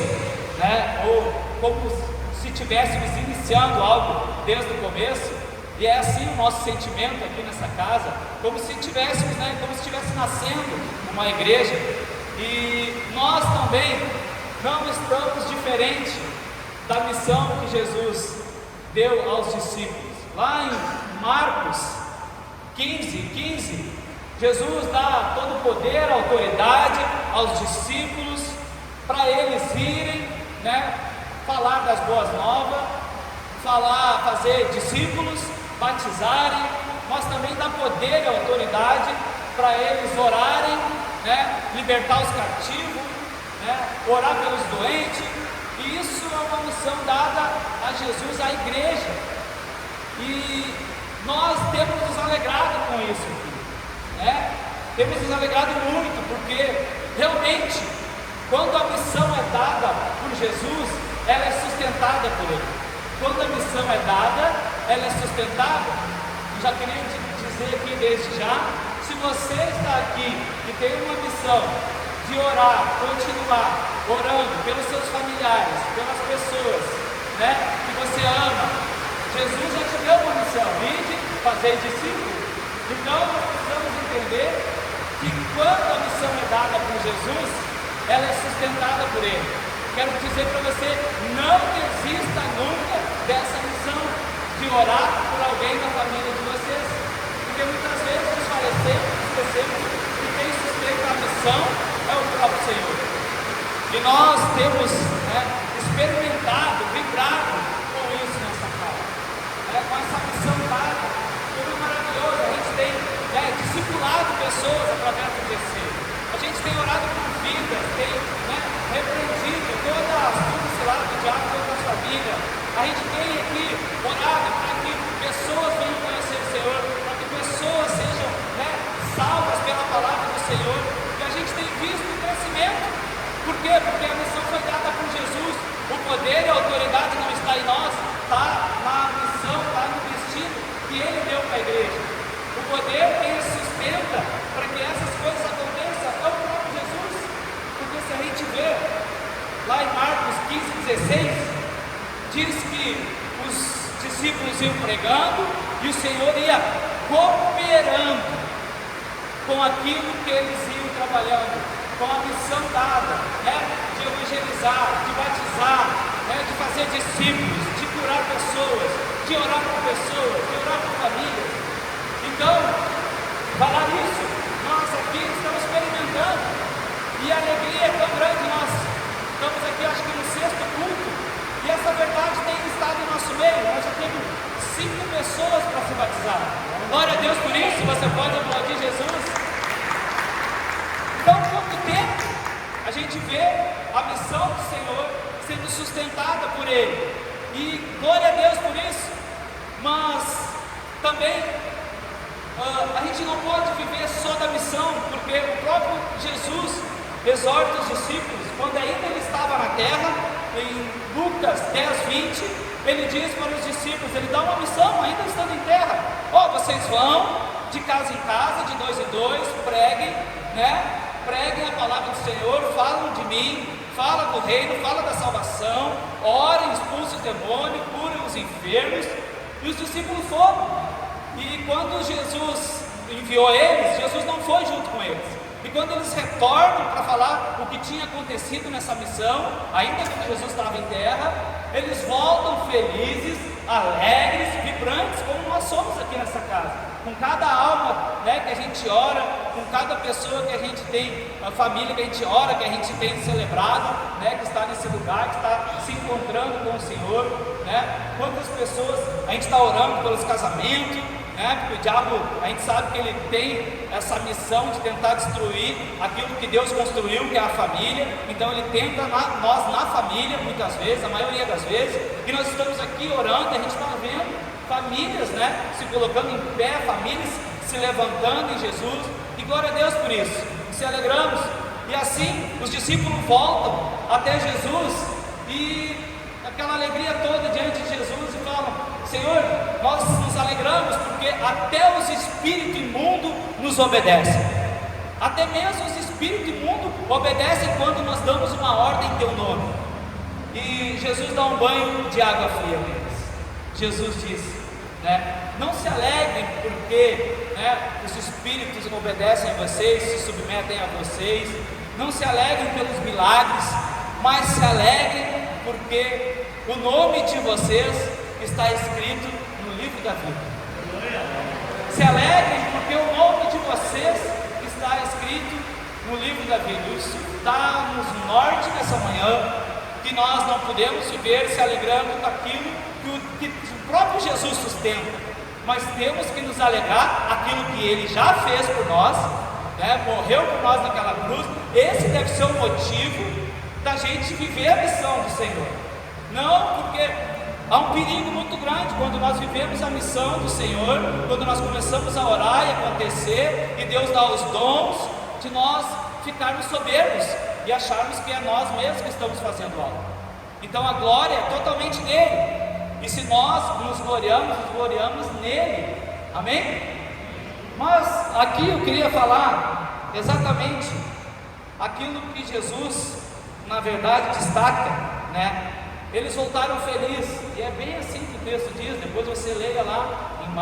né, ou como se estivéssemos iniciando algo desde o começo, e é assim o nosso sentimento aqui nessa casa, como se tivéssemos, né, como se estivesse nascendo uma igreja. E nós também não estamos diferente da missão que Jesus deu aos discípulos. Lá em Marcos 15, Jesus dá todo o poder, autoridade aos discípulos para eles irem, né, falar das boas novas, fazer discípulos, batizarem, mas também dá poder e autoridade para eles orarem, né, libertar os cativos, né, orar pelos doentes. E isso é uma missão dada a Jesus, à igreja, e nós temos nos alegrado com isso aqui, né? Temos nos alegrado muito, porque realmente, quando a missão é dada por Jesus, ela é sustentada por Ele. Quando a missão é dada, ela é sustentada. Eu já queria dizer aqui desde já, se você está aqui e tem uma missão de orar, continuar orando pelos seus familiares, pelas pessoas, né, que você ama, Jesus já te deu uma missão, ide, fazer discípulos. Então nós precisamos entender que quando a missão é dada por Jesus, ela é sustentada por Ele. Quero dizer para você, não desista nunca dessa missão de orar por alguém da família de vocês, porque muitas vezes nos falecemos, esquecemos que quem sustenta a missão é o próprio Senhor. E nós temos experimentado, vibrado com isso nessa casa, com essa missão dada. Foi maravilhoso. A gente tem discipulado pessoas através do GC. A gente tem orado por vidas, tem repreendido toda a astúcia lá do diabo contra a família. A gente tem aqui orado para que pessoas venham conhecer o Senhor, para que pessoas sejam salvas pela palavra do Senhor. E a gente tem visto o crescimento. Por quê? Porque a missão foi dada por Jesus. O poder e a autoridade não está em nós, está na missão, está no destino que Ele deu para a igreja. O poder quem sustenta para que essas coisas aconteçam é o próprio Jesus. Porque se a gente vê lá em Marcos 15:16, diz que os discípulos iam pregando e o Senhor ia cooperando com aquilo que eles iam trabalhando, com a missão dada, de evangelizar, de batizar, de fazer discípulos, de curar pessoas, de orar por pessoas, de orar por famílias. Então, falar isso, nós aqui estamos experimentando, e a alegria é tão grande. Nós estamos aqui, acho que no 6º culto, e essa verdade tem estado em nosso meio. Nós já temos 5 pessoas para se batizar. Glória a Deus por isso. Você pode aplaudir Jesus. Então, pouco tempo, a gente vê a missão do Senhor sendo sustentada por Ele, e glória a Deus por isso. Mas também a gente não pode viver só da missão, porque o próprio Jesus exorta os discípulos, quando ainda Ele estava na terra, em Lucas 10:20, Ele diz para os discípulos, Ele dá uma missão, ainda estando em terra: vocês vão de casa em casa, de 2 em 2, preguem, preguem a palavra do Senhor, falam de mim, falam do reino, falam da salvação, orem, expulsem o demônio, curem os enfermos. E os discípulos foram, e quando Jesus enviou eles, Jesus não foi junto com eles. E quando eles retornam para falar o que tinha acontecido nessa missão, ainda quando Jesus estava em terra, eles voltam felizes, alegres, vibrantes, como nós somos aqui nessa casa. Com cada alma que a gente ora, com cada pessoa que a gente tem, a família que a gente ora, que a gente tem celebrado, que está nesse lugar, que está se encontrando com o Senhor. Quantas pessoas a gente está orando pelos casamentos, porque o diabo, a gente sabe que ele tem essa missão de tentar destruir aquilo que Deus construiu, que é a família. Então ele tenta nós na família, muitas vezes, a maioria das vezes, e nós estamos aqui orando, e a gente está vendo famílias se colocando em pé, famílias se levantando em Jesus, e glória a Deus por isso, se alegramos. E assim os discípulos voltam até Jesus, e aquela alegria toda diante de Jesus, e falam: Senhor, nós nos alegramos porque até os espíritos imundos nos obedecem. Até mesmo os espíritos imundos obedecem quando nós damos uma ordem em teu nome. E Jesus dá um banho de água fria neles. Jesus disse, não se alegrem porque os espíritos obedecem a vocês, se submetem a vocês. Não se alegrem pelos milagres, mas se alegrem porque o nome de vocês está escrito no livro da vida. Se alegrem porque o nome de vocês está escrito no livro da vida. Isso dá-nos norte nessa manhã, que nós não podemos viver se alegrando com aquilo que o próprio Jesus sustenta, mas temos que nos alegrar aquilo que Ele já fez por nós, morreu por nós naquela cruz. Esse deve ser o motivo da gente viver a missão do Senhor. Não porque há um perigo muito grande quando nós vivemos a missão do Senhor, quando nós começamos a orar e acontecer, e Deus dá os dons, de nós ficarmos soberbos e acharmos que é nós mesmos que estamos fazendo algo. Então a glória é totalmente dele, e se nós nos gloriamos nele. Amém? Mas aqui eu queria falar exatamente aquilo que Jesus, na verdade, destaca, né? Eles voltaram felizes, e é bem assim que o texto diz. Depois você leia lá em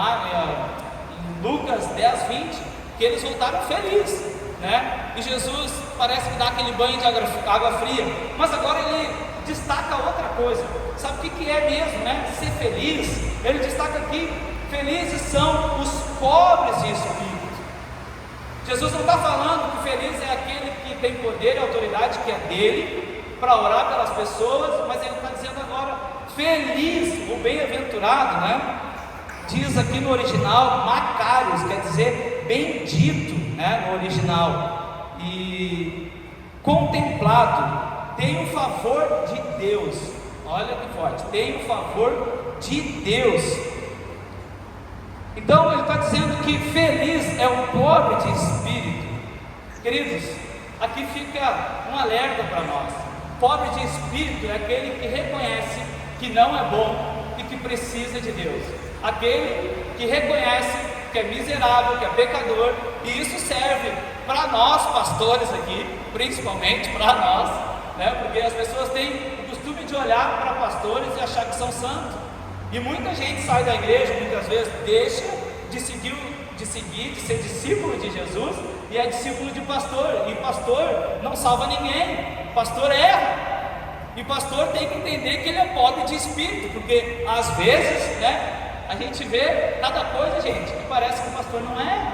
Lucas 10, 20, que eles voltaram felizes, né? E Jesus parece que dá aquele banho de água fria, mas agora ele destaca outra coisa. Sabe o que é mesmo, né? Ser feliz. Ele destaca aqui: felizes são os pobres de espírito. Jesus não está falando que feliz é aquele que tem poder e autoridade, que é dele, para orar pelas pessoas, mas ele está dizendo agora, feliz, o bem-aventurado, né? Diz aqui no original, Macários, quer dizer bendito, né? No original. E contemplado, tem o favor de Deus. Olha que forte, tem o favor de Deus. Então ele está dizendo que feliz é o pobre de espírito. Queridos, aqui fica um alerta para nós. Pobre de espírito é aquele que reconhece que não é bom e que precisa de Deus. Aquele que reconhece que é miserável, que é pecador. E isso serve para nós pastores aqui, principalmente para nós, né? Porque as pessoas têm o costume de olhar para pastores e achar que são santos. E muita gente sai da igreja, muitas vezes deixa de seguir, de ser discípulo de Jesus, e é discípulo de pastor. E pastor não salva ninguém, pastor erra. E pastor tem que entender que ele é pobre de espírito, porque às vezes, né, a gente vê cada coisa, gente, que parece que o pastor não erra.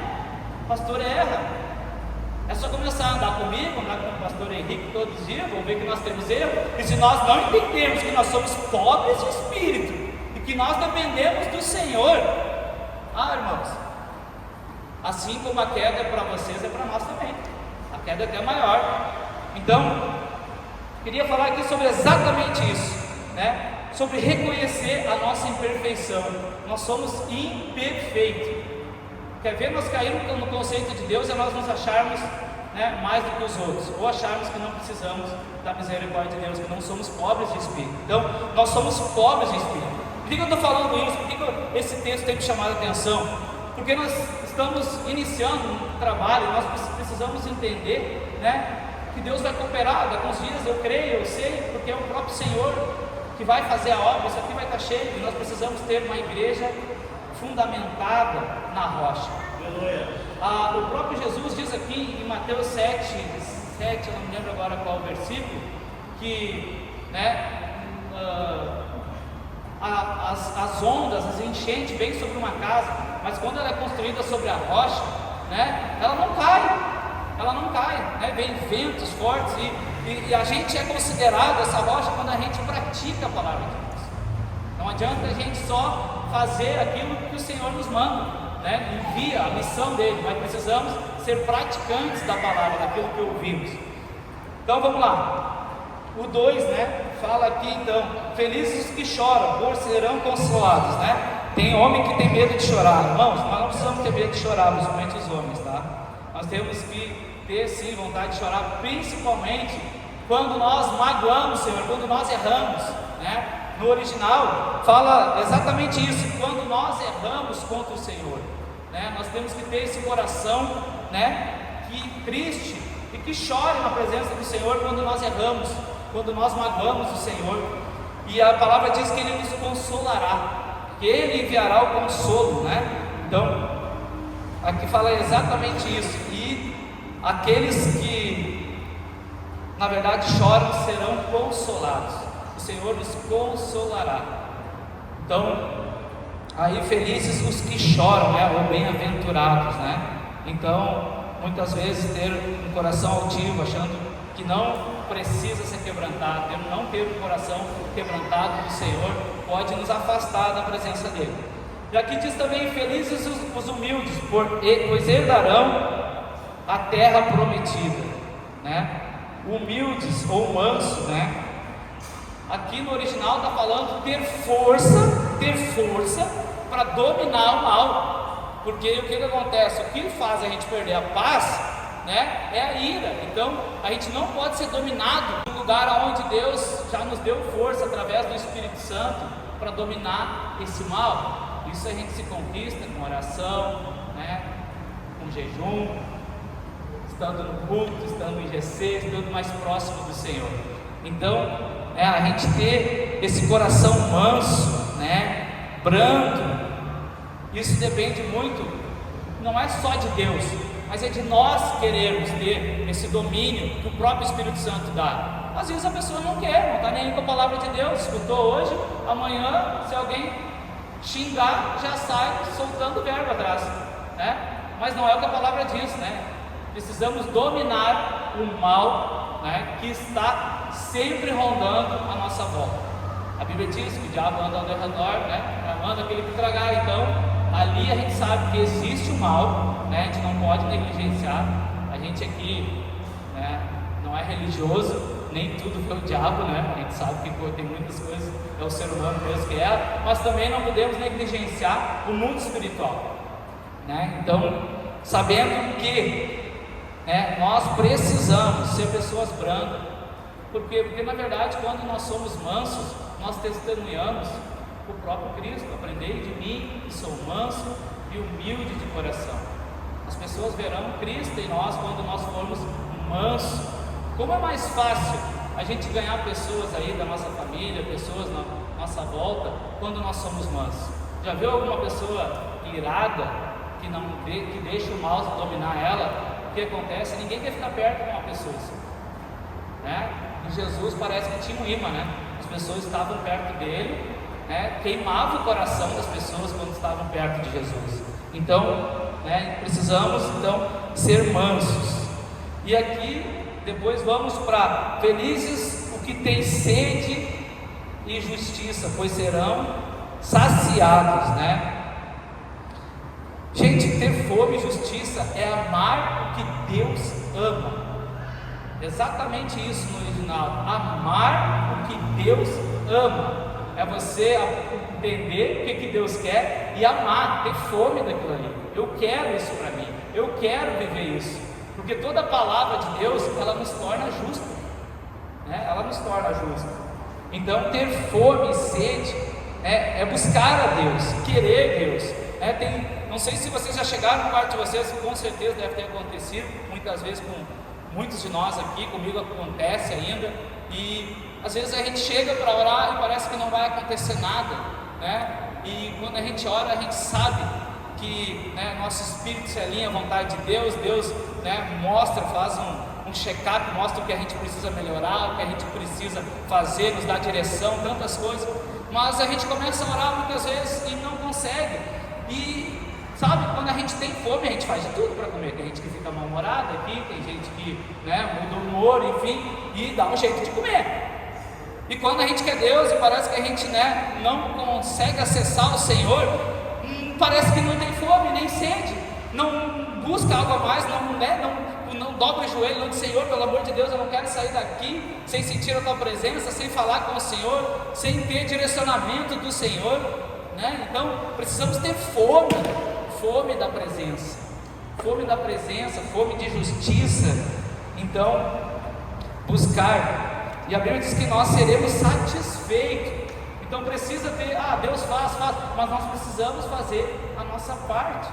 O pastor erra. É só começar a andar comigo, andar com o pastor Henrique todos os dias, vão ver que nós temos erro. E se nós não entendemos que nós somos pobres de espírito, que nós dependemos do Senhor, irmãos, assim como a queda é para vocês, é para nós também. A queda é até maior. Então, queria falar aqui sobre exatamente isso, né? Sobre reconhecer a nossa imperfeição. Nós somos imperfeitos. Quer ver nós cairmos no conceito de Deus, é nós nos acharmos, né, mais do que os outros, ou acharmos que não precisamos da misericórdia de Deus, que não somos pobres de espírito. Então, nós somos pobres de espírito. Por que eu estou falando isso? Por que esse texto tem me chamado a atenção? Porque nós estamos iniciando um trabalho, nós precisamos entender, né, que Deus vai cooperar. Daqui uns dias eu creio, eu sei, porque é o próprio Senhor que vai fazer a obra. Isso aqui vai estar cheio, e nós precisamos ter uma igreja fundamentada na rocha. O próprio Jesus diz aqui em Mateus 7, eu não me lembro agora qual versículo, que, né, as ondas, as enchentes vêm sobre uma casa, mas quando ela é construída sobre a rocha, né, ela não cai, né, vem ventos fortes, e a gente é considerado essa rocha quando a gente pratica a palavra de Deus. Não adianta a gente só fazer aquilo que o Senhor nos manda, né, envia a missão dele, mas precisamos ser praticantes da palavra, daquilo que ouvimos. Então vamos lá. O 2, né, fala aqui então, felizes os que choram, pois serão consolados, né? Tem homem que tem medo de chorar. Irmãos, nós não precisamos ter medo de chorar, principalmente os homens, tá? Nós temos que ter sim vontade de chorar, principalmente quando nós magoamos o Senhor, quando nós erramos, né? No original fala exatamente isso, quando nós erramos contra o Senhor, né? Nós temos que ter esse coração, né, que triste e que chore na presença do Senhor quando nós erramos, quando nós magoamos o Senhor. E a palavra diz que Ele nos consolará, que Ele enviará o consolo, né? Então, aqui fala exatamente isso. E aqueles que, na verdade, choram serão consolados. O Senhor nos consolará. Então, aí felizes os que choram, né? Ou bem-aventurados, né? Então, muitas vezes ter um coração altivo, achando que não precisa ser quebrantado, não ter o coração quebrantado do Senhor, pode nos afastar da presença dele. E aqui diz também, felizes os humildes, pois herdarão a terra prometida, né? Humildes ou manso, né? Aqui no original está falando ter força para dominar o mal, porque o que acontece? O que faz a gente perder a paz, né, é a ira. Então a gente não pode ser dominado no lugar onde Deus já nos deu força através do Espírito Santo para dominar esse mal. Isso a gente se conquista com oração, né, no jejum, estando no culto, estando em GC, estando mais próximo do Senhor. Então, a gente ter esse coração manso, brando, isso depende muito, não é só de Deus, mas é de nós querermos ter esse domínio que o próprio Espírito Santo dá. Às vezes a pessoa não quer, não está nem aí com a palavra de Deus, escutou hoje, amanhã, se alguém xingar, já sai soltando o verbo atrás, mas não é o que a palavra diz, precisamos dominar o mal, que está sempre rondando a nossa volta. A Bíblia diz que o diabo anda ao redor, tramando aquele que tragar. Então, ali a gente sabe que existe o mal, a gente não pode negligenciar. A gente aqui, não é religioso, nem tudo vê o diabo, a gente sabe que tem muitas coisas, é o ser humano mesmo que é, mas também não podemos negligenciar o mundo espiritual, Então, sabendo que nós precisamos ser pessoas brandas, porque na verdade, quando nós somos mansos, nós testemunhamos o próprio Cristo. Aprendei de mim, que sou manso e humilde de coração. As pessoas verão Cristo em nós quando nós formos mansos. Como é mais fácil a gente ganhar pessoas aí da nossa família, pessoas na nossa volta, quando nós somos mansos? Já viu alguma pessoa irada, que deixa o mal dominar ela? O que acontece? Ninguém quer ficar perto de uma pessoa assim, E Jesus parece que tinha um imã, As pessoas estavam perto dele, queimava o coração das pessoas quando estavam perto de Jesus. Então, precisamos ser mansos. E aqui depois vamos para felizes o que tem sede e justiça, pois serão saciados, Gente, ter fome e justiça é amar o que Deus ama. Exatamente isso no original. Amar o que Deus ama. É você entender o que Deus quer e amar, ter fome daquilo ali. Eu quero isso para mim, eu quero viver isso, porque toda a palavra de Deus, ela nos torna justos, ela nos torna justos. Então, ter fome e sede é buscar a Deus, querer Deus. Não sei se vocês já chegaram no quarto de vocês, com certeza deve ter acontecido, muitas vezes com muitos de nós aqui, comigo acontece ainda, e às vezes a gente chega para orar e parece que não vai acontecer nada, e quando a gente ora, a gente sabe que nosso espírito se alinha à vontade de Deus. Deus mostra, faz um check-up, mostra o que a gente precisa melhorar, o que a gente precisa fazer, nos dá direção, tantas coisas, mas a gente começa a orar muitas vezes e não consegue. E sabe, quando a gente tem fome, a gente faz de tudo para comer. Tem gente que fica mal-humorada aqui, tem gente que muda o humor, enfim, e dá um jeito de comer. E quando a gente quer Deus e parece que a gente não consegue acessar o Senhor, parece que não tem fome nem sede, não busca algo a mais, não dobra o joelho, não diz: Senhor, pelo amor de Deus, eu não quero sair daqui sem sentir a Tua presença, sem falar com o Senhor, sem ter direcionamento do Senhor. Então precisamos ter fome da presença, fome de justiça. Então, buscar. E a Bíblia diz que nós seremos satisfeitos. Então precisa ter, Deus faz, mas nós precisamos fazer a nossa parte.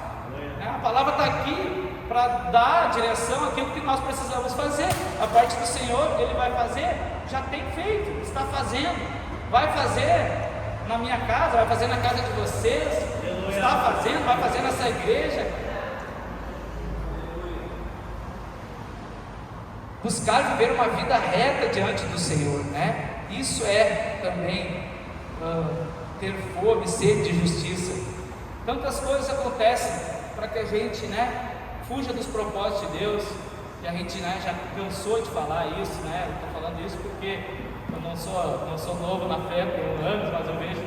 A palavra está aqui para dar direção àquilo que nós precisamos fazer. A parte do Senhor, Ele vai fazer, já tem feito, está fazendo, vai fazer na minha casa, vai fazer na casa de vocês, está fazendo, vai fazer nessa igreja. Buscar viver uma vida reta diante do Senhor, Isso é também ter fome, sede de justiça. Tantas coisas acontecem para que a gente, fuja dos propósitos de Deus. E a gente, já cansou de falar isso, Eu estou falando isso porque eu não sou novo na fé por anos, mas eu vejo,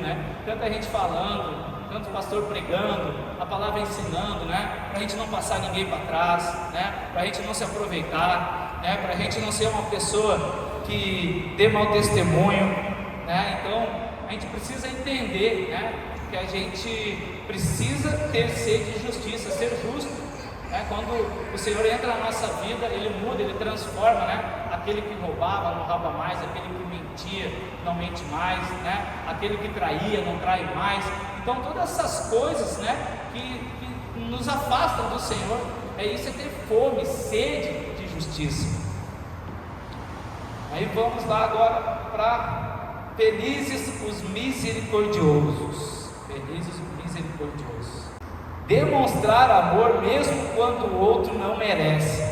tanta gente falando, tanto pastor pregando, a palavra ensinando, para a gente não passar ninguém para trás, para a gente não se aproveitar, para a gente não ser uma pessoa que dê mau testemunho, Então a gente precisa entender, que a gente precisa ter sede de justiça, ser justo. Quando o Senhor entra na nossa vida, Ele muda, Ele transforma, aquele que roubava não rouba mais, aquele que mentia não mente mais, aquele que traía não trai mais. Então todas essas coisas, que nos afastam do Senhor, isso, é ter fome, sede de justiça. Aí vamos lá agora para felizes os misericordiosos. Felizes os misericordiosos. Demonstrar amor mesmo quando o outro não merece.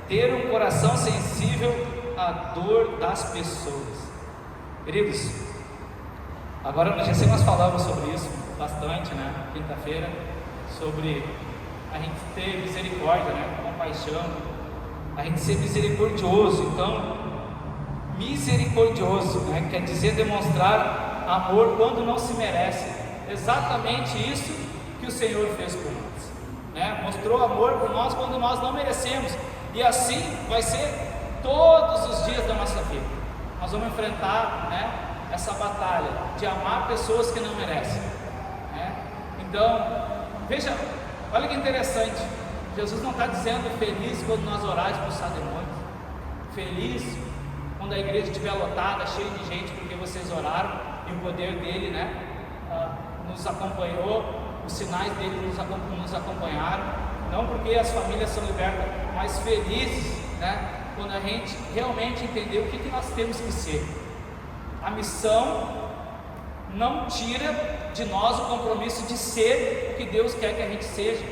Ter um coração sensível à dor das pessoas. Queridos, agora nós falamos sobre isso bastante, né? Quinta-feira, sobre a gente ter misericórdia, né? Compaixão, a gente ser misericordioso. Então, misericordioso, né? Quer dizer demonstrar amor quando não se merece. Exatamente isso que o Senhor fez por nós, né? Mostrou amor por nós quando nós não merecemos, e assim vai ser todos os dias da nossa vida. Nós vamos enfrentar, né, essa batalha de amar pessoas que não merecem, né? Então, veja, olha que interessante, Jesus não está dizendo feliz quando nós orar e expulsar demônios, feliz quando a igreja estiver lotada, cheia de gente, porque vocês oraram e o poder dele, né, nos acompanhou, os sinais dele nos acompanharam, não porque as famílias são libertas, mas felizes, né, quando a gente realmente entender o que nós temos que ser. A missão não tira de nós o compromisso de ser o que Deus quer que a gente seja.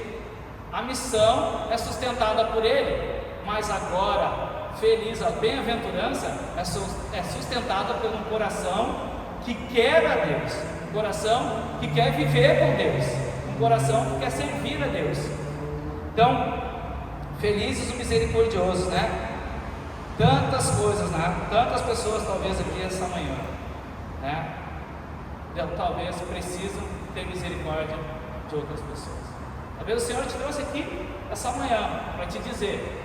A missão é sustentada por Ele, mas agora, feliz, a bem-aventurança é sustentada por um coração que quer a Deus, um coração que quer viver com Deus, um coração que quer servir a Deus. Então, felizes os misericordiosos, né? Tantas coisas, né? Tantas pessoas talvez aqui essa manhã, né? Talvez precisam ter misericórdia de outras pessoas. Talvez o Senhor te trouxe aqui essa manhã para te dizer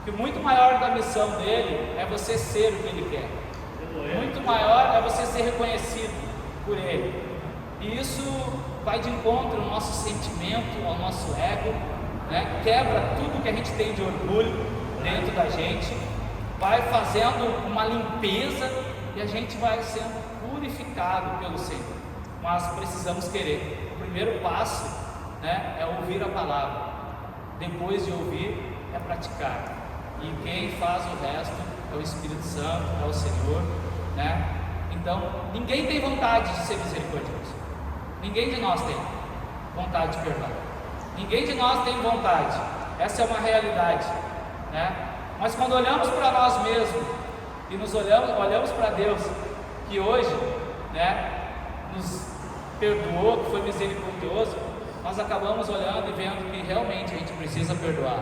que muito maior da missão dele é você ser o que ele quer. Muito maior é você ser reconhecido por ele. E isso vai de encontro ao nosso sentimento, ao nosso ego, né? Quebra tudo que a gente tem de orgulho dentro da gente, vai fazendo uma limpeza e a gente vai sendo purificado pelo Senhor. Mas precisamos querer. O primeiro passo, né, é ouvir a palavra. Depois de ouvir, é praticar. E quem faz o resto é o Espírito Santo, é o Senhor, né? Então, ninguém tem vontade de ser misericordioso. Ninguém de nós tem vontade de perdoar. Ninguém de nós tem vontade. Essa é uma realidade, né? Mas quando olhamos para nós mesmos e olhamos para Deus, que hoje, né, nos perdoou, que foi misericordioso, nós acabamos olhando e vendo que realmente a gente precisa perdoar,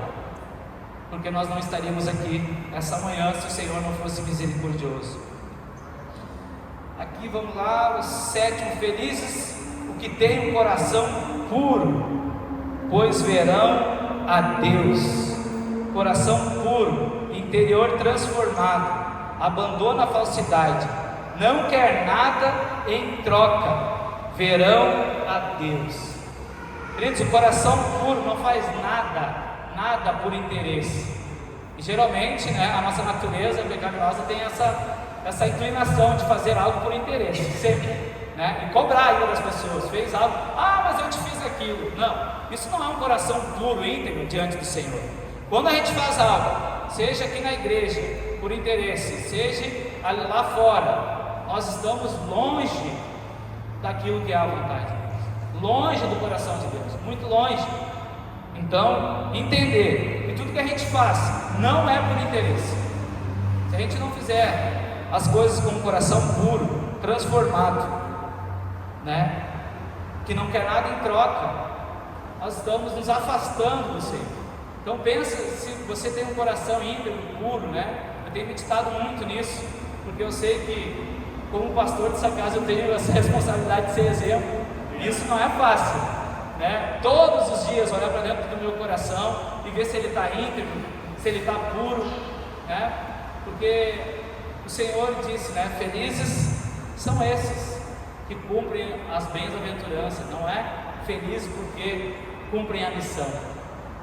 porque nós não estaríamos aqui essa manhã se o Senhor não fosse misericordioso. Aqui vamos lá, o sétimo: felizes o que tem um coração puro, pois verão a Deus. Coração puro, interior transformado, abandona a falsidade, não quer nada em troca, verão a Deus. Queridos, o coração puro não faz nada por interesse. E geralmente, né, a nossa natureza pecaminosa tem essa inclinação de fazer algo por interesse, sempre, né, e cobrar ainda das pessoas. Fez algo, mas eu te fiz aquilo. Não, isso não é um coração puro, íntegro diante do Senhor. Quando a gente faz algo, seja aqui na igreja, por interesse, seja lá fora, nós estamos longe daquilo que é a vontade de Deus, longe do coração de Deus, muito longe. Então, entender que tudo que a gente faz não é por interesse. Se a gente não fizer as coisas com um coração puro, transformado, né, que não quer nada em troca, nós estamos nos afastando do Senhor. Então pensa, se você tem um coração íntegro, puro, né? Eu tenho meditado muito nisso, porque eu sei que como pastor dessa casa eu tenho essa responsabilidade de ser exemplo. Isso não é fácil, né? Todos os dias olhar para dentro do meu coração e ver se ele está íntegro, se ele está puro, né? Porque o Senhor disse, né? Felizes são esses que cumprem as bem-aventuranças. Não é feliz porque cumprem a missão.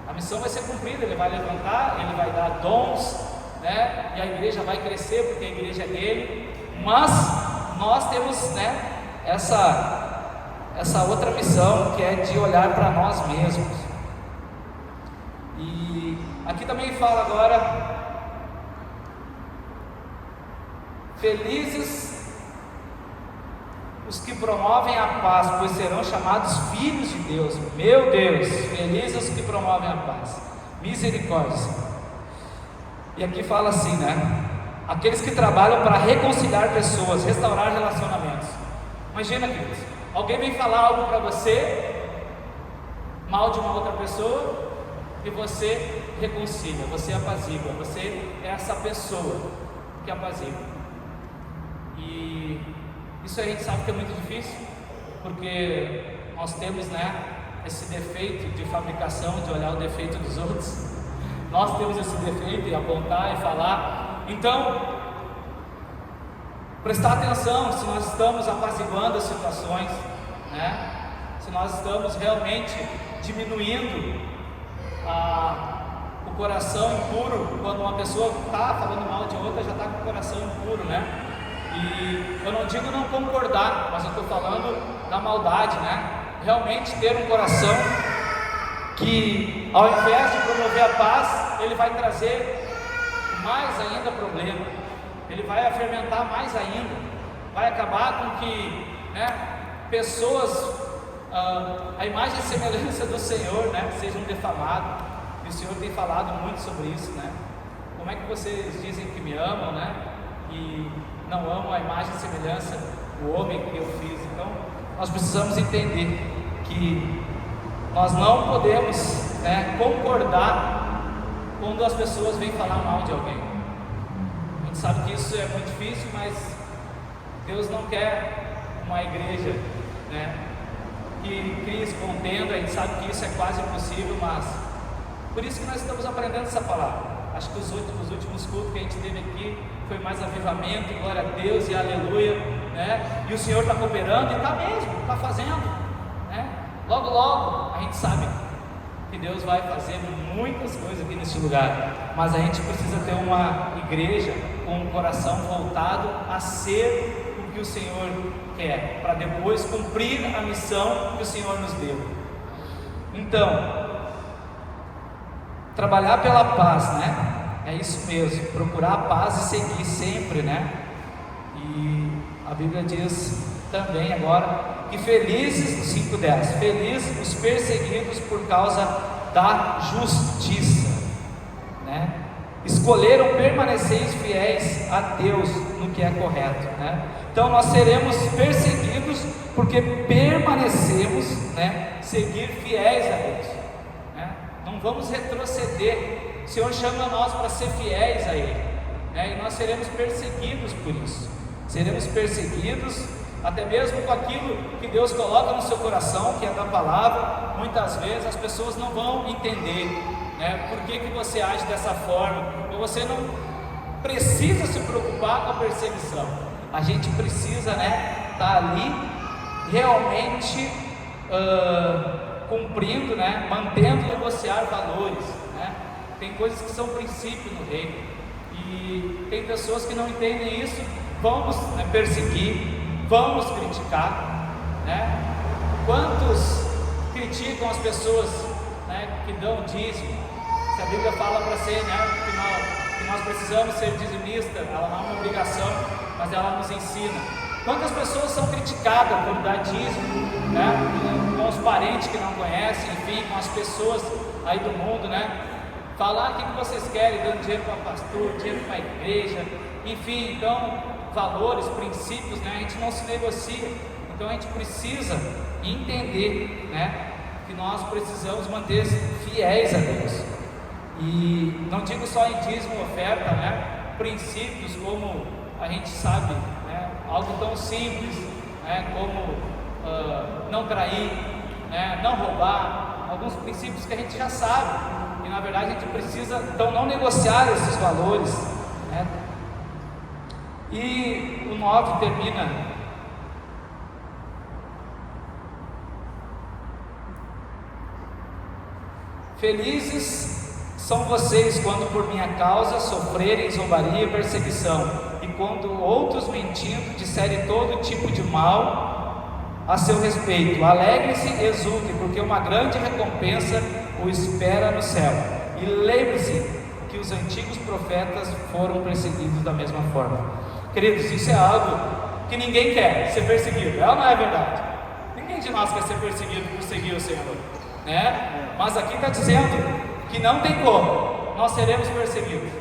A missão vai ser cumprida, Ele vai levantar, Ele vai dar dons, né? E a igreja vai crescer porque a igreja é dele. Mas nós temos, né, essa outra missão, que é de olhar para nós mesmos. E aqui também fala agora: felizes os que promovem a paz, pois serão chamados filhos de Deus. Meu Deus, felizes os que promovem a paz. Misericórdia, Senhor. E aqui fala assim, né? Aqueles que trabalham para reconciliar pessoas, restaurar relacionamentos. Imagina, queridos, alguém vem falar algo para você, mal de uma outra pessoa, e você reconcilia, você apazigua, você é essa pessoa que apazigua. E isso a gente sabe que é muito difícil, porque nós temos, né, esse defeito de fabricação, de olhar o defeito dos outros. Nós temos esse defeito de apontar e falar. Então, prestar atenção se nós estamos apaziguando as situações, né? Se nós estamos realmente diminuindo o coração impuro. Quando uma pessoa está falando mal de outra, já está com o coração impuro, né? E eu não digo não concordar, mas eu estou falando da maldade, né? Realmente ter um coração que, ao invés de promover a paz, ele vai trazer mais ainda problema, ele vai fermentar mais ainda, vai acabar com que, né, pessoas, a imagem e semelhança do Senhor, né, sejam defamadas. E o Senhor tem falado muito sobre isso, né? Como é que vocês dizem que me amam, né, e não amam a imagem e semelhança do homem que eu fiz? Então, nós precisamos entender que nós não podemos, né, concordar quando as pessoas vêm falar mal de alguém. A gente sabe que isso é muito difícil, mas Deus não quer uma igreja, né, que crie contenda. A gente sabe que isso é quase impossível, mas por isso que nós estamos aprendendo essa palavra. Acho que os últimos cultos que a gente teve aqui foi mais avivamento, glória a Deus e aleluia, né? E o Senhor está cooperando e está mesmo, está fazendo, né? Logo, logo, a gente sabe que Deus vai fazer muitas coisas aqui nesse lugar, mas a gente precisa ter uma igreja com um coração voltado a ser o que o Senhor quer, para depois cumprir a missão que o Senhor nos deu. Então, trabalhar pela paz, né? É isso mesmo, procurar a paz e seguir sempre, né? E a Bíblia diz também agora que felizes, 5:10, felizes os perseguidos por causa da justiça, né? Escolheram permanecer fiéis a Deus no que é correto, né? Então nós seremos perseguidos porque permanecemos, né, seguir fiéis a Deus, né? Não vamos retroceder. O Senhor chama nós para ser fiéis a Ele, né? E nós seremos perseguidos por isso. Seremos perseguidos até mesmo com aquilo que Deus coloca no seu coração, que é da palavra. Muitas vezes as pessoas não vão entender, né, por que você age dessa forma. E você não precisa se preocupar com a perseguição. A gente precisa, né, estar ali realmente cumprindo, né, mantendo, negociar valores, né? Tem coisas que são princípios no reino, e tem pessoas que não entendem isso. Vamos, né, perseguir, vamos criticar, né? Quantos criticam as pessoas, né, que dão dízimo? Se a Bíblia fala para ser, né, que nós precisamos ser dizimistas, ela não é uma obrigação, mas ela nos ensina. Quantas pessoas são criticadas por dar dízimo, né, com os parentes que não conhecem, enfim, com as pessoas aí do mundo, né? Falar o que vocês querem, dando dinheiro para pastor, dinheiro para a igreja, enfim. Então, valores, princípios, né, a gente não se negocia. Então a gente precisa entender, né, que nós precisamos manter fiéis a Deus. E não digo só em dízimo, oferta, né, princípios como a gente sabe, né, algo tão simples, né, como não trair, né, não roubar, alguns princípios que a gente já sabe. E na verdade a gente precisa então não negociar esses valores, né? E o 9 termina: felizes são vocês quando por minha causa sofrerem zombaria e perseguição, e quando outros mentindo disserem todo tipo de mal a seu respeito. Alegrem-se e exultem, porque uma grande recompensa o espera no céu. E lembre-se que os antigos profetas foram perseguidos da mesma forma. Queridos, isso é algo que ninguém quer, ser perseguido. É ou não é verdade? Ninguém de nós quer ser perseguido por seguir o Senhor, né? Mas aqui está dizendo que não tem como, nós seremos perseguidos,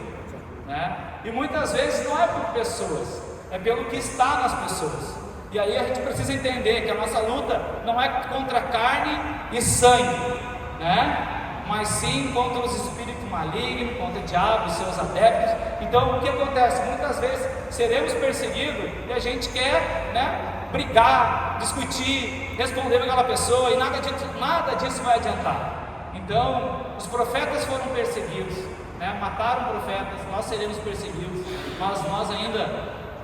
né? E muitas vezes não é por pessoas, é pelo que está nas pessoas. E aí a gente precisa entender que a nossa luta não é contra carne e sangue, né? Mas sim contra os espíritos malignos, contra o diabo e seus adeptos. Então o que acontece? Muitas vezes seremos perseguidos e a gente quer, né, brigar, discutir, responder para aquela pessoa, e nada disso vai adiantar. Então os profetas foram perseguidos, né? Mataram profetas, nós seremos perseguidos, mas nós ainda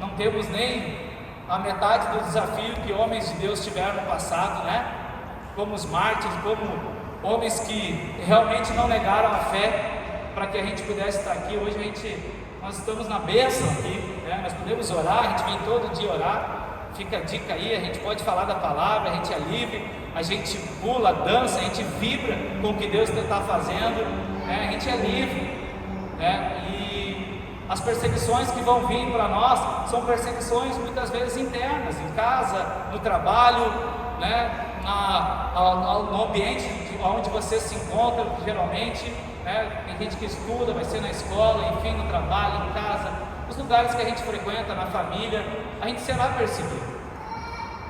não temos nem a metade do desafio que homens de Deus tiveram no passado, né? Como os mártires, como homens que realmente não negaram a fé para que a gente pudesse estar aqui. Hoje nós estamos na bênção aqui, né? Nós podemos orar, a gente vem todo dia orar. Fica a dica aí, a gente pode falar da palavra, a gente é livre, a gente pula, dança, a gente vibra com o que Deus está fazendo, né? A gente é livre, né? E as perseguições que vão vir para nós são perseguições muitas vezes internas, em casa, no trabalho, né? No ambiente onde você se encontra, geralmente, né? Tem gente que estuda, vai ser na escola, enfim, no trabalho, em casa, os lugares que a gente frequenta, na família, a gente será perseguido.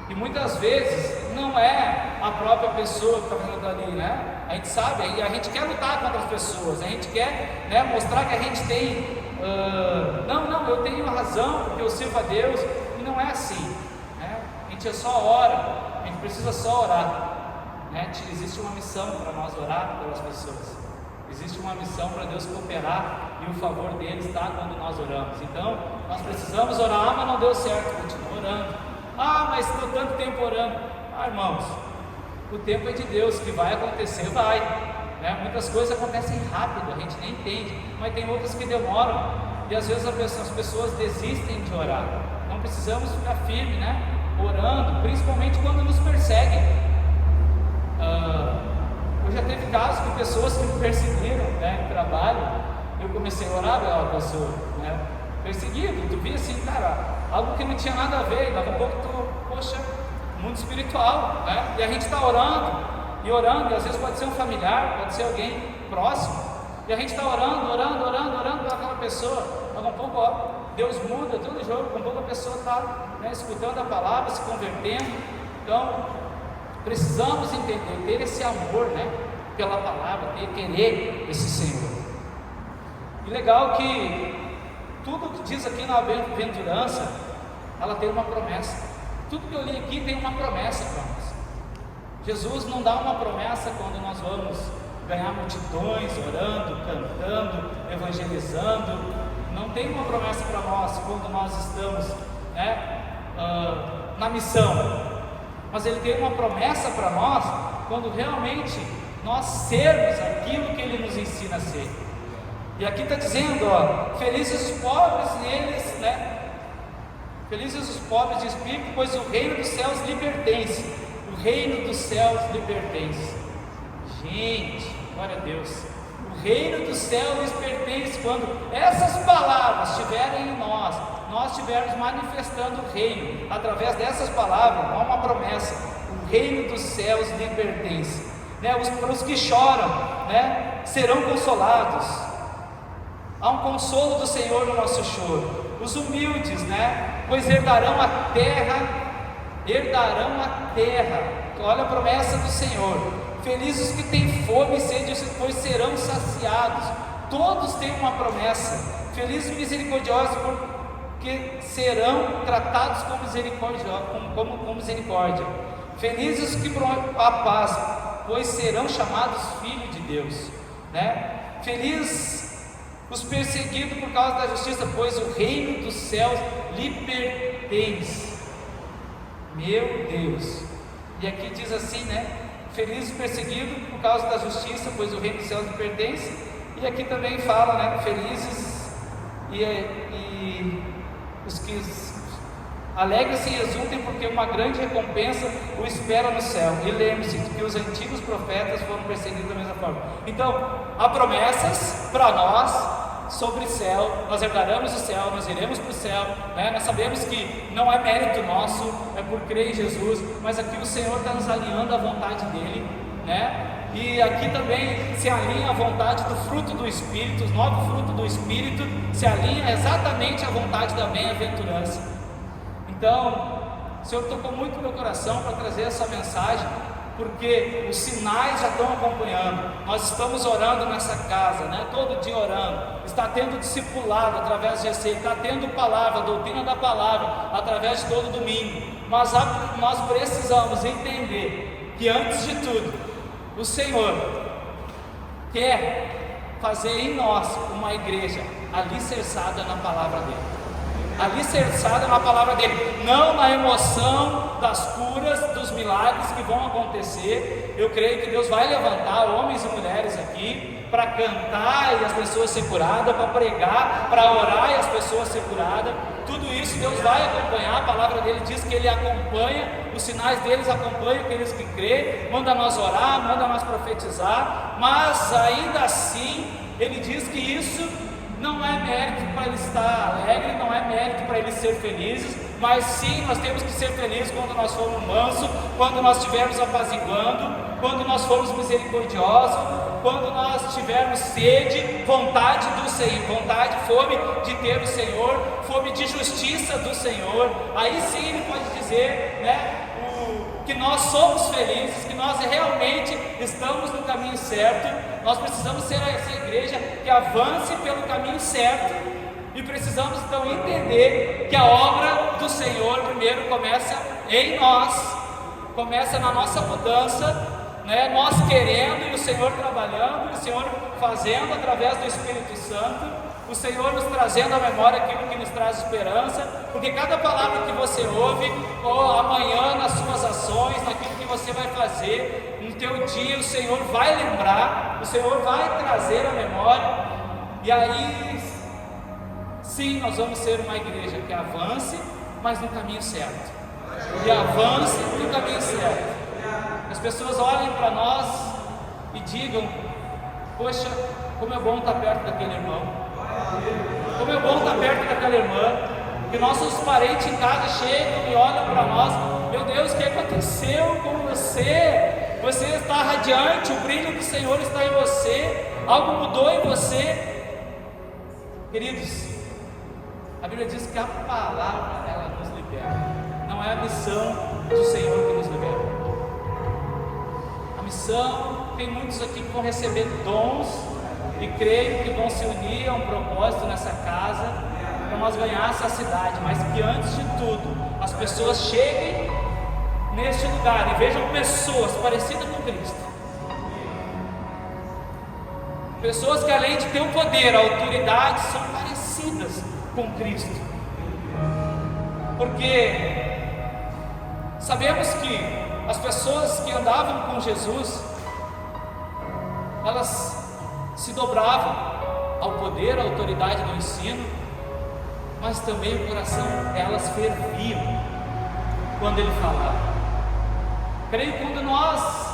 E muitas vezes não é a própria pessoa que está fazendo ali, né? A gente sabe, a gente quer lutar contra as pessoas, a gente quer, né, mostrar que a gente tem, eu tenho a razão, porque eu sirvo a Deus, e não é assim, né? A gente só ora, a gente precisa só orar, né? Existe uma missão para nós orar pelas pessoas, existe uma missão para Deus cooperar, e o favor dele está quando nós oramos. Então nós precisamos orar. Mas não deu certo, continua orando. Mas estou tanto tempo orando. Irmãos, o tempo é de Deus, que vai acontecer, vai, né? Muitas coisas acontecem rápido, a gente nem entende, mas tem outras que demoram, e às vezes as pessoas desistem de orar. Então precisamos ficar firmes, né? Orando, principalmente quando nos perseguem. Eu já teve casos de pessoas que me perseguiram, né, no trabalho. Eu comecei a orar pela pessoa, né, perseguido. Tu via assim, cara, algo que não tinha nada a ver. Daqui a pouco poxa, mundo espiritual, né? E a gente está orando, e às vezes pode ser um familiar, pode ser alguém próximo, e a gente está orando por aquela pessoa. Daqui a pouco, Deus muda todo o jogo. Daqui a pouco a pessoa está, né, escutando a palavra, se convertendo. Então precisamos entender, ter esse amor, né, pela palavra, querer esse Senhor. E legal que tudo que diz aqui na bem-aventurança, ela tem uma promessa. Tudo que eu li aqui tem uma promessa para nós. Jesus não dá uma promessa quando nós vamos ganhar multidões, orando, cantando, evangelizando. Não tem uma promessa para nós quando nós estamos, né, na missão. Mas Ele tem uma promessa para nós quando realmente nós sermos aquilo que Ele nos ensina a ser. E aqui está dizendo, felizes os pobres neles, né? Felizes os pobres de espírito, pois o reino dos céus lhe pertence. O reino dos céus lhe pertence. Gente, glória a Deus. O reino dos céus lhes pertence. Quando essas palavras estiverem em nós estivermos manifestando o reino, através dessas palavras, há uma promessa: o reino dos céus lhe pertence, né? Os que choram, né, serão consolados. Há um consolo do Senhor no nosso choro. Os humildes, né, pois herdarão a terra. Olha a promessa do Senhor. Felizes os que têm fome e sede, pois serão saciados. Todos têm uma promessa. Felizes os misericordiosos, porque serão tratados com misericórdia. Felizes os que promovem a paz, pois serão chamados filhos de Deus, né? Felizes os perseguidos por causa da justiça, pois o reino dos céus lhe pertence. Meu Deus. E aqui diz assim, né? Felizes os perseguidos por causa da justiça, pois o reino dos céus lhe pertence. E aqui também fala, né? Felizes e os que Alegre-se e exultem, porque uma grande recompensa o espera no céu. E lembre-se que os antigos profetas foram perseguidos da mesma forma. Então, há promessas para nós sobre o céu. Nós herdaremos o céu, nós iremos para o céu, né? Nós sabemos que não é mérito nosso, é por crer em Jesus, mas aqui o Senhor está nos alinhando à vontade dEle, né? E aqui também se alinha a vontade do fruto do Espírito, os 9 frutos do Espírito se alinha exatamente à vontade da bem-aventurança. Então, o Senhor tocou muito no meu coração para trazer essa mensagem, porque os sinais já estão acompanhando. Nós estamos orando nessa casa, né? Todo dia orando, está tendo discipulado através de GC, está tendo palavra, doutrina da palavra, através de todo domingo. Mas nós precisamos entender que antes de tudo, o Senhor quer fazer em nós uma igreja alicerçada na palavra dEle, alicerçada na palavra dEle, não na emoção das curas, dos milagres que vão acontecer. Eu creio que Deus vai levantar homens e mulheres aqui para cantar e as pessoas ser curadas, para pregar, para orar e as pessoas ser curadas. Tudo isso Deus vai acompanhar. A palavra dele diz que Ele acompanha, os sinais deles acompanham aqueles que crê, manda nós orar, manda nós profetizar, mas ainda assim Ele diz que isso não é mérito para ele estar alegre, não é mérito para ele ser felizes, mas sim, nós temos que ser felizes quando nós formos mansos, quando nós estivermos apaziguando, quando nós formos misericordiosos, quando nós tivermos sede, vontade do Senhor, vontade, fome de ter o Senhor, fome de justiça do Senhor. Aí sim Ele pode dizer, né, que nós somos felizes, que nós realmente estamos no caminho certo. Nós precisamos ser essa igreja que avance pelo caminho certo, e precisamos então entender que a obra do Senhor primeiro começa em nós, começa na nossa mudança, né? Nós querendo e o Senhor trabalhando, e o Senhor fazendo através do Espírito Santo, o Senhor nos trazendo à memória aquilo que nos traz esperança, porque cada palavra que você ouve, ou amanhã nas suas ações, naquilo que você vai fazer, no teu dia, o Senhor vai lembrar, o Senhor vai trazer à memória, e aí sim, nós vamos ser uma igreja que avance, mas no caminho certo, que avance no caminho certo. As pessoas olhem para nós e digam: poxa, como é bom estar perto daquele irmão, como é bom estar perto daquela irmã. Que nossos parentes em casa chegam e olham para nós: meu Deus, o que aconteceu com você? Você está radiante, o brilho do Senhor está em você, algo mudou em você. Queridos, a Bíblia diz que a palavra, ela nos liberta, não é a missão do Senhor que nos liberta. A missão, tem muitos aqui que vão receber dons, e creio que vão se unir a um propósito nessa casa, para nós ganhar essa cidade, mas que antes de tudo, as pessoas cheguem neste lugar e vejam pessoas parecidas com Cristo, pessoas que além de ter o poder, a autoridade, são parecidas com Cristo, porque sabemos que as pessoas que andavam com Jesus, elas se dobravam ao poder, à autoridade do ensino, mas também o coração delas ferviam quando ele falava. Creio que quando nós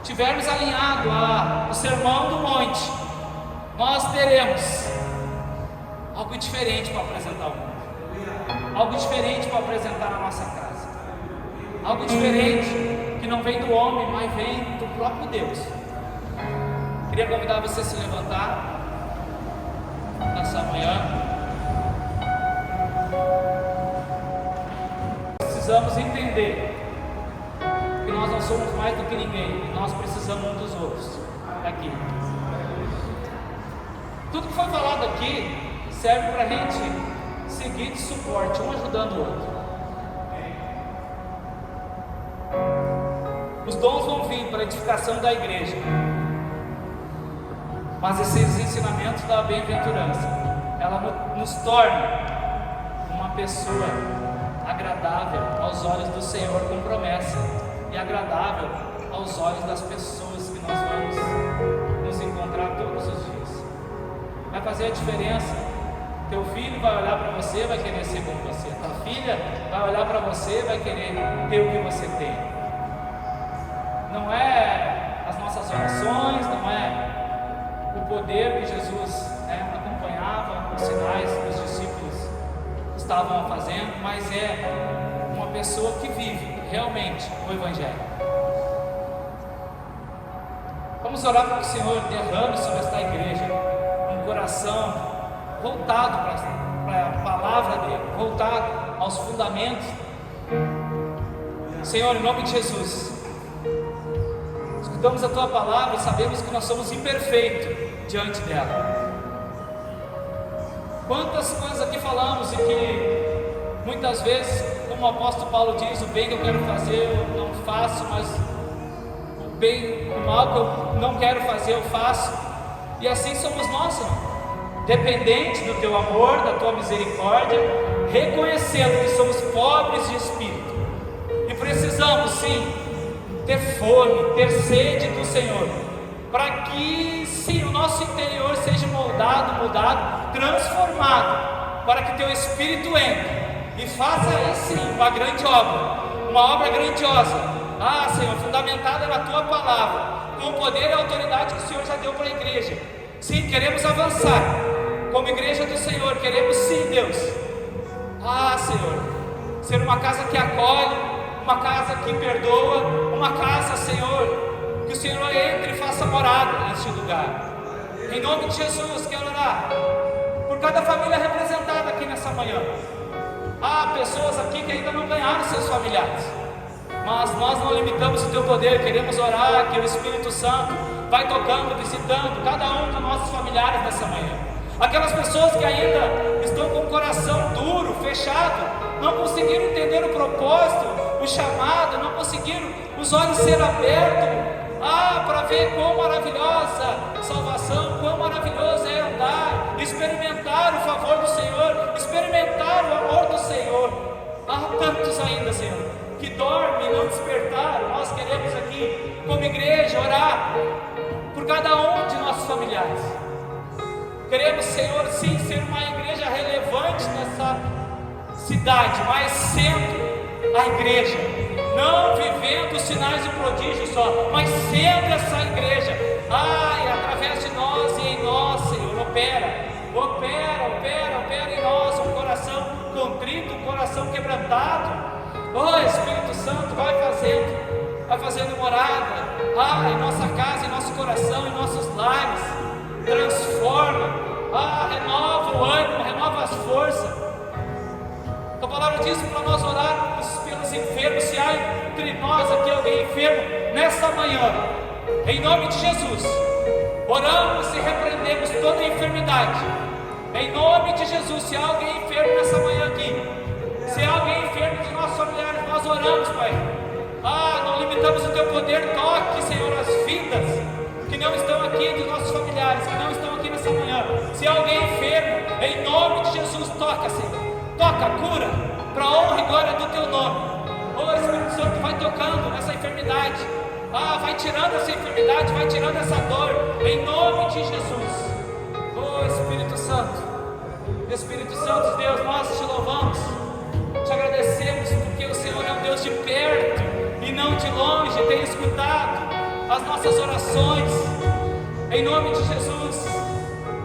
tivermos alinhado ao sermão do monte, nós teremos algo diferente para apresentar ao mundo, algo diferente para apresentar na nossa casa, algo diferente que não vem do homem, mas vem do próprio Deus. Queria convidar você a se levantar nessa manhã. Precisamos entender que nós não somos mais do que ninguém, e nós precisamos um dos outros aqui. Tudo que foi falado aqui serve para a gente seguir de suporte, um ajudando o outro. Os dons vão vir para a edificação da igreja, mas esses ensinamentos da bem-aventurança, ela nos torna uma pessoa agradável aos olhos do Senhor, com promessa, e agradável aos olhos das pessoas que nós vamos nos encontrar todos os dias. Vai fazer a diferença Teu filho vai olhar para você, vai querer ser como você. A tua filha vai olhar para você, vai querer ter o que você tem. Não é as nossas orações, não é o poder que Jesus acompanhava, os sinais que os discípulos estavam fazendo, mas é uma pessoa que vive realmente o Evangelho. Vamos orar para que o Senhor derrame sobre esta igreja um coração voltado para a palavra dele, voltado aos fundamentos. Senhor, em nome de Jesus, escutamos a tua palavra e sabemos que nós somos imperfeitos diante dela. Quantas coisas aqui falamos e que muitas vezes, como o apóstolo Paulo diz, o bem que eu quero fazer eu não faço, mas o mal que eu não quero fazer eu faço. E assim somos nós, Senhor, dependente do teu amor, da tua misericórdia, reconhecendo que somos pobres de espírito e precisamos sim ter fome, ter sede do Senhor, para que sim o nosso interior seja moldado, mudado, transformado, para que teu Espírito entre e faça aí sim uma grande obra, uma obra grandiosa. Senhor, fundamentada na tua palavra, com o poder e a autoridade que o Senhor já deu para a igreja. Sim, queremos avançar como igreja do Senhor, queremos sim, Deus, Senhor, ser uma casa que acolhe, uma casa que perdoa, uma casa, Senhor, que o Senhor entre e faça morada neste lugar. Em nome de Jesus, quero orar por cada família representada aqui nessa manhã. Há pessoas aqui que ainda não ganharam seus familiares, mas nós não limitamos o teu poder, queremos orar que o Espírito Santo vai tocando, visitando cada um dos nossos familiares nessa manhã. Aquelas pessoas que ainda estão com o coração duro, fechado, não conseguiram entender o propósito, o chamado, não conseguiram os olhos ser abertos, para ver quão maravilhosa salvação, quão maravilhoso é andar, experimentar o favor do Senhor, experimentar o amor do Senhor. Há tantos ainda, Senhor, que dormem e não despertaram. Nós queremos aqui, como igreja, orar por cada um de nossos familiares. Queremos, Senhor, sim, ser uma igreja relevante nessa cidade, mas sendo a igreja, não vivendo os sinais de prodígio só, mas sendo essa igreja, e através de nós e em nós, Senhor, opera em nós um coração contrito, um coração quebrantado. Espírito Santo, vai fazendo morada, em nossa casa, em nosso coração, em nossos lares, transforma, renova o ânimo, renova as forças. A palavra diz para nós orarmos pelos enfermos. Se há entre nós aqui alguém enfermo, nessa manhã, em nome de Jesus, oramos e repreendemos toda enfermidade. Em nome de Jesus, se há alguém enfermo nessa manhã aqui, se há alguém enfermo de nossos familiares, nós oramos, Pai. Não limitamos o teu poder, toque, Senhor, as vidas que não estão aqui, dos nossos familiares, que não estão aqui nessa manhã. Se há alguém enfermo, em nome de Jesus, toca, Senhor. Toca, cura, para a honra e glória do teu nome. Espírito Santo, vai tocando nessa enfermidade, vai tirando essa enfermidade, vai tirando essa dor, em nome de Jesus. Espírito Santo, Deus, nós te louvamos, te agradecemos, porque o Senhor é um Deus de perto e não de longe, tem escutado as nossas orações. Em nome de Jesus,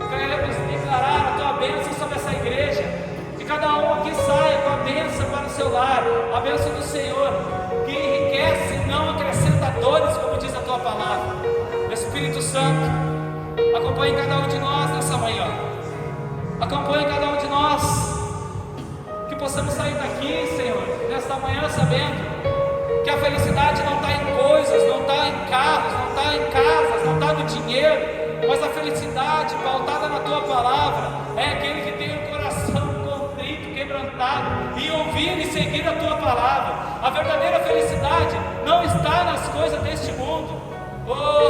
queremos declarar a tua bênção sobre essa igreja, que cada um aqui saia com a bênção para o seu lar, a bênção do Senhor, que enriquece e não acrescenta dores, como diz a tua palavra. Espírito Santo, acompanhe cada um de nós nessa manhã, acompanhe cada um de nós, que possamos sair daqui, Senhor, nesta manhã sabendo que a felicidade não está em coisas, não está em carros, não está em casas, não está no dinheiro, mas a felicidade pautada na tua palavra é aquele que tem o coração contrito, quebrantado, e ouvir e seguir a tua palavra. A verdadeira felicidade não está nas coisas deste mundo.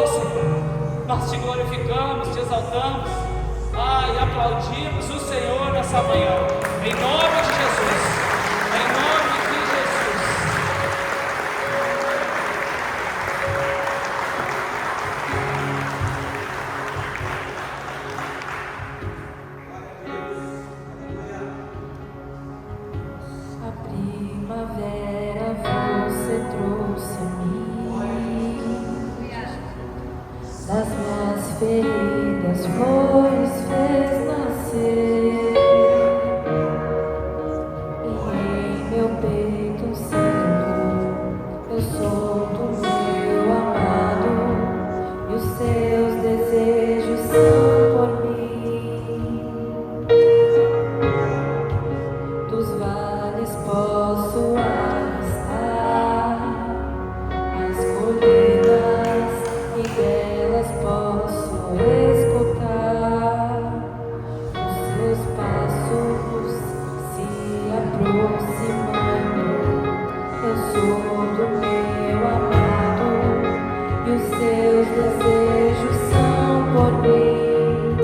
Senhor, nós te glorificamos, te exaltamos, e aplaudimos o Senhor nessa manhã, em nome de Jesus, em nome de Jesus. feridas, flores fez nascer, e em meu peito um selo, eu sou do meu amado, e os seus desejos são por mim. Dos vales posso avistar as colinas, e delas posso escutar os seus passos se aproximando. Eu sou do meu amado, e os seus desejos são por mim,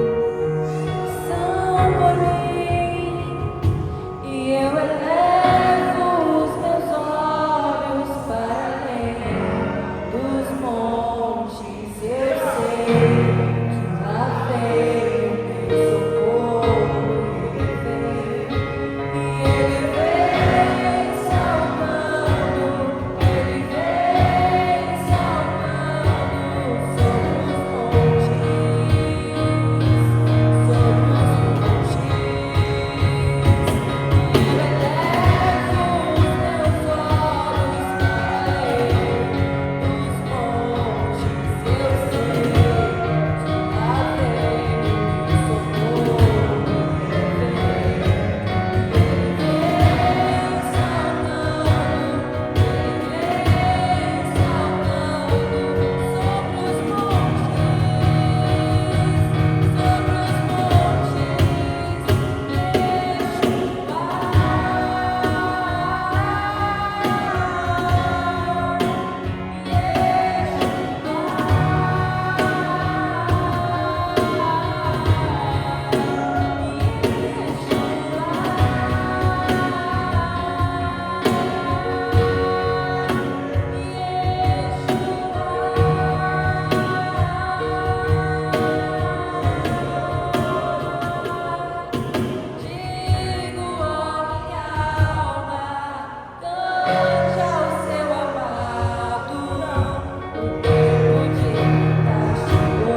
são por mim. E eu elevo os meus olhos para além dos montes. Eu sei que lá vem o meu socorro, e Ele vem salvando, Ele vem salvando sobre os montes, sobre os montes. Eu elevo os meus olhos para além dos montes. Eu sei que lá vem o meu socorro, Ele vem salvando, Ele vem salvando sobre os digo a minha alma, cante ao seu amado. O tempo de cantar chegou, o tempo de cantar chegou. Digo a minha alma, cante ao seu amado. O tempo de cantar chegou, o tempo de cantar chegou.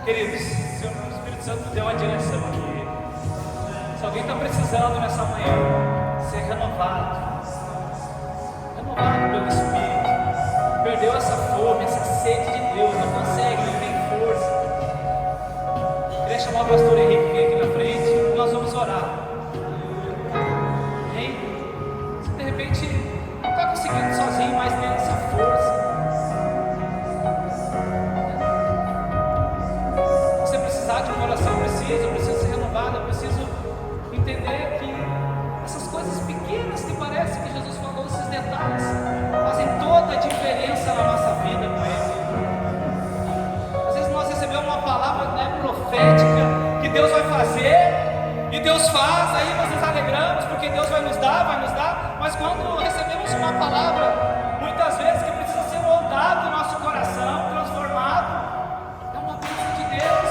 Queridos, o Espírito Santo deu uma direção aqui. Se alguém está precisando nessa manhã ser renovado pelo Espírito, perdeu essa fome, essa sede de Deus, não consegue, não tem força, queria chamar o pastor Henrique que vem aqui na frente e nós vamos orar. Hein? Se de repente não está conseguindo sozinho, mas tem essa força, você precisar de uma oração, eu preciso ser renovado, eu preciso entender que essas coisas pequenas que parece que Jesus falou, esses detalhes, profética que Deus vai fazer, e Deus faz, aí nós nos alegramos, porque Deus vai nos dar, mas quando recebemos uma palavra, muitas vezes que precisa ser moldado no nosso coração, transformado, é uma bênção de Deus,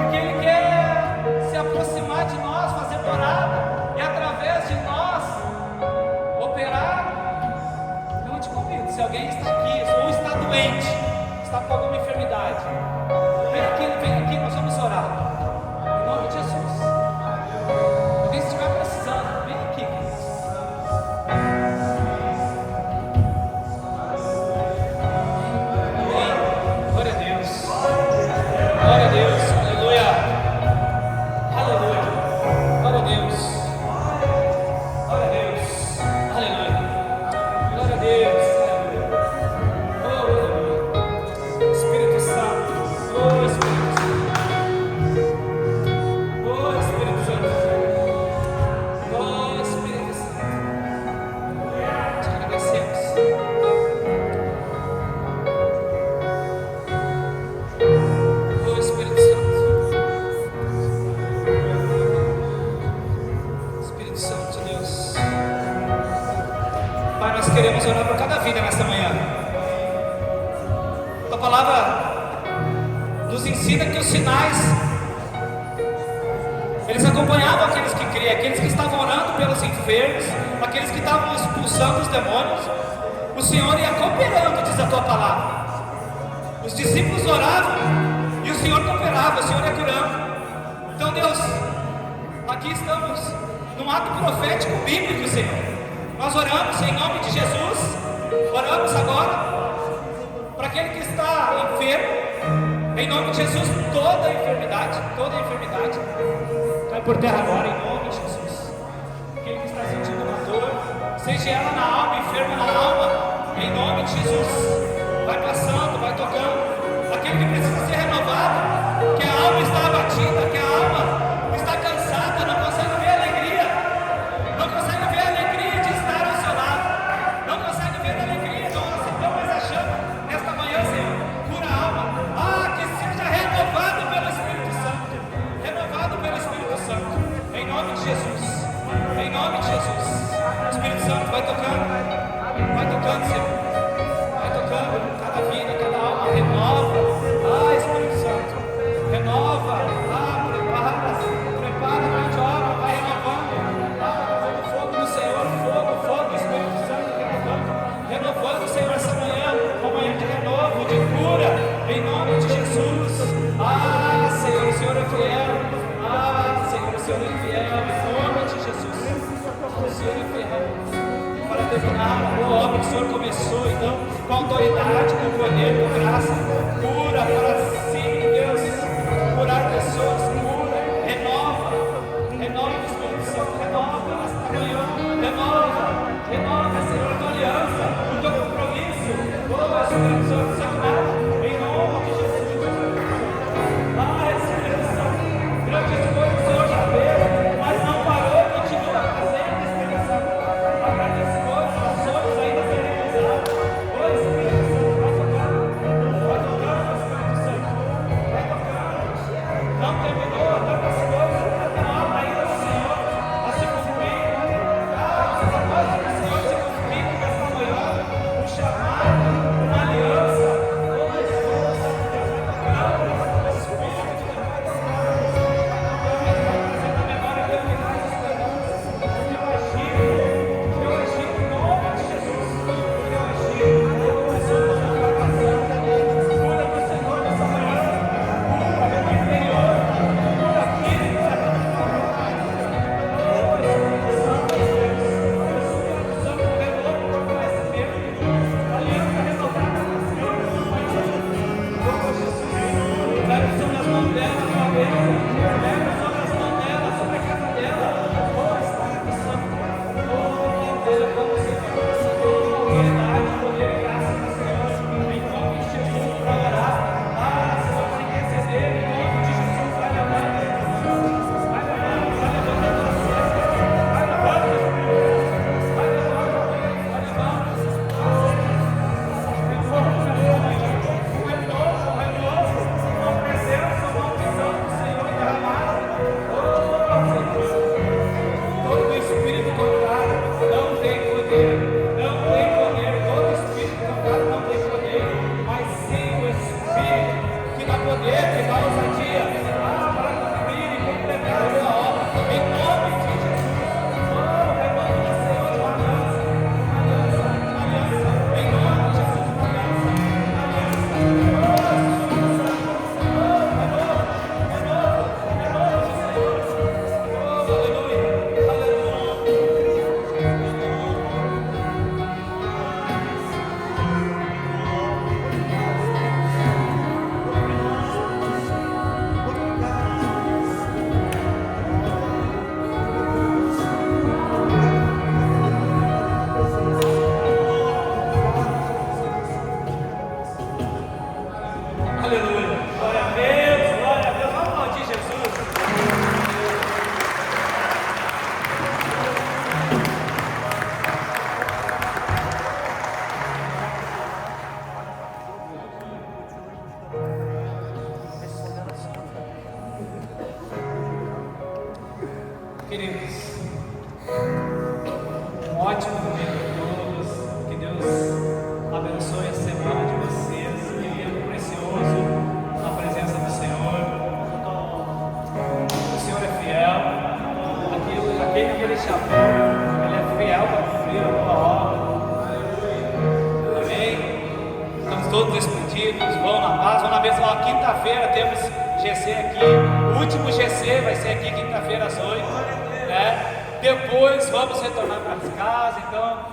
porque Ele quer se aproximar de nós, fazer morada, e através de nós operar. Então eu te convido, se alguém está aqui ou está doente, está com alguma enfermidade, vem aqui, nós vamos orar, em nome de Jesus. Alguém se estiver precisando, vem aqui, queridos. Amém. Glória a Deus. Glória a Deus. Aleluia. Aleluia. Glória a Deus. Glória a Deus. Aleluia. Glória a Deus. Aleluia. Oh, aleluia. Espírito Santo. Oh, Espírito Santo. Oh, Espírito Santo. Oh, Espírito Santo. Te agradecemos. Oh, Espírito Santo. Espírito Santo de Deus. Pai, nós queremos orar por cada vida nesta manhã. A palavra nos ensina que os sinais, eles acompanhavam aqueles que criam, aqueles que estavam orando pelos enfermos, aqueles que estavam expulsando os demônios. O Senhor ia cooperando, diz a tua palavra. Os discípulos oravam e o Senhor cooperava, o Senhor ia curando. Então, Deus, aqui estamos num ato profético bíblico, Senhor. Nós oramos em nome de Jesus, oramos agora para aquele que está enfermo, em nome de Jesus, toda enfermidade cai por terra agora, em nome de Jesus. Aquele que está sentindo uma dor, seja ela na alma, enferma na alma, em nome de Jesus, vai passando, vai tocando. Aquele que precisa ser renovado, que a alma está abatida, que a alma está cansada, não consegue ver alegria, não consegue ver a alegria de estar ao seu lado, não consegue ver a alegria de não acender mais a chama nesta manhã, Senhor. Cura a alma, que seja renovado pelo Espírito Santo, em nome de Jesus, em nome de Jesus. Espírito Santo, vai tocando, Senhor, vai tocando cada vida, cada alma, renova. Espírito Santo, renova, prepara a mente, obra, vai renovando, fogo do Senhor, fogo, Espírito Santo, renovando, Senhor, essa manhã, uma manhã de renovo, de cura, em nome de Jesus. Senhor, o Senhor é fiel, Senhor, o Senhor é fiel, em nome de Jesus. O Senhor é fiel para terminar a boa obra que o Senhor começou, então, com autoridade, com poder, com graça, cura para si, Deus, curar pessoas, cura, renova, Espírito Santo, renova nesta manhã, renova, Senhor, a tua aliança, o teu compromisso, Espírito Santo, sagrado, em nome de Jesus. Espírito Santo, grandes coisas o Senhor já fez, mas não parou, continua fazendo, Espírito Santo, para grandes coisas, ações ainda serem usadas. Espírito Santo, vai tocando, Espírito Santo. ótimo domingo a todos. Que Deus abençoe a semana de vocês. Que lindo, precioso a presença do Senhor. O Senhor é fiel. Aquele que Ele chamou, Ele é fiel para cumprir a boa obra. Amém? Estamos todos despedidos. Vão na paz. Vão na mesma quinta-feira. Temos GC aqui. O último GC vai ser aqui quinta-feira às 8. Né? Depois vamos retornar para as casas. Então,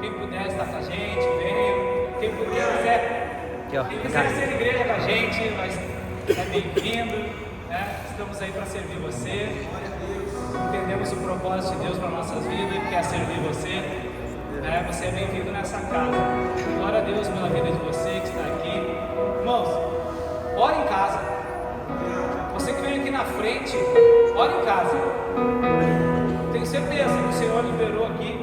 quem puder estar com a gente, venha. Quem quiser ser igreja com a gente, é bem-vindo. Né? Estamos aí para servir você. Entendemos o propósito de Deus para nossas vidas, que é servir você. Né? Você é bem-vindo nessa casa. Glória a Deus pela vida de você que está aqui. Irmãos, ore em casa. Você que vem aqui na frente, ore em casa. Tenho certeza que o Senhor liberou aqui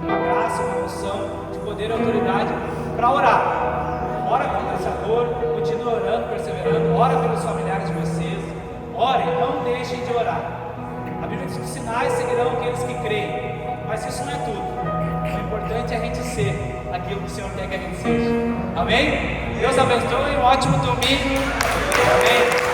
uma graça, uma unção de poder e autoridade para orar. Ora contra essa dor, continue orando, perseverando. Ora pelos familiares de vocês. Orem, não deixem de orar. A Bíblia diz que os sinais seguirão aqueles que creem. Mas isso não é tudo. O importante é a gente ser aquilo que o Senhor quer que a gente seja. Amém? Deus abençoe, um ótimo domingo. Amém.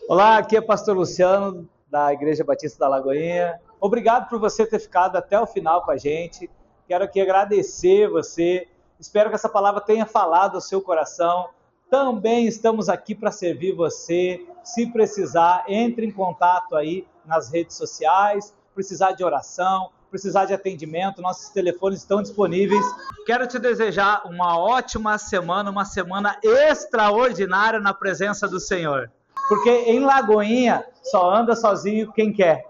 Olá, aqui é Pastor Luciano, da Igreja Batista da Lagoinha. Obrigado por você ter ficado até o final com a gente. Quero aqui agradecer você. Espero que essa palavra tenha falado ao seu coração. Também estamos aqui para servir você. Se precisar, entre em contato aí nas redes sociais. Precisar de oração, precisar de atendimento, nossos telefones estão disponíveis. Quero te desejar uma ótima semana, uma semana extraordinária na presença do Senhor. Porque em Lagoinha só anda sozinho quem quer.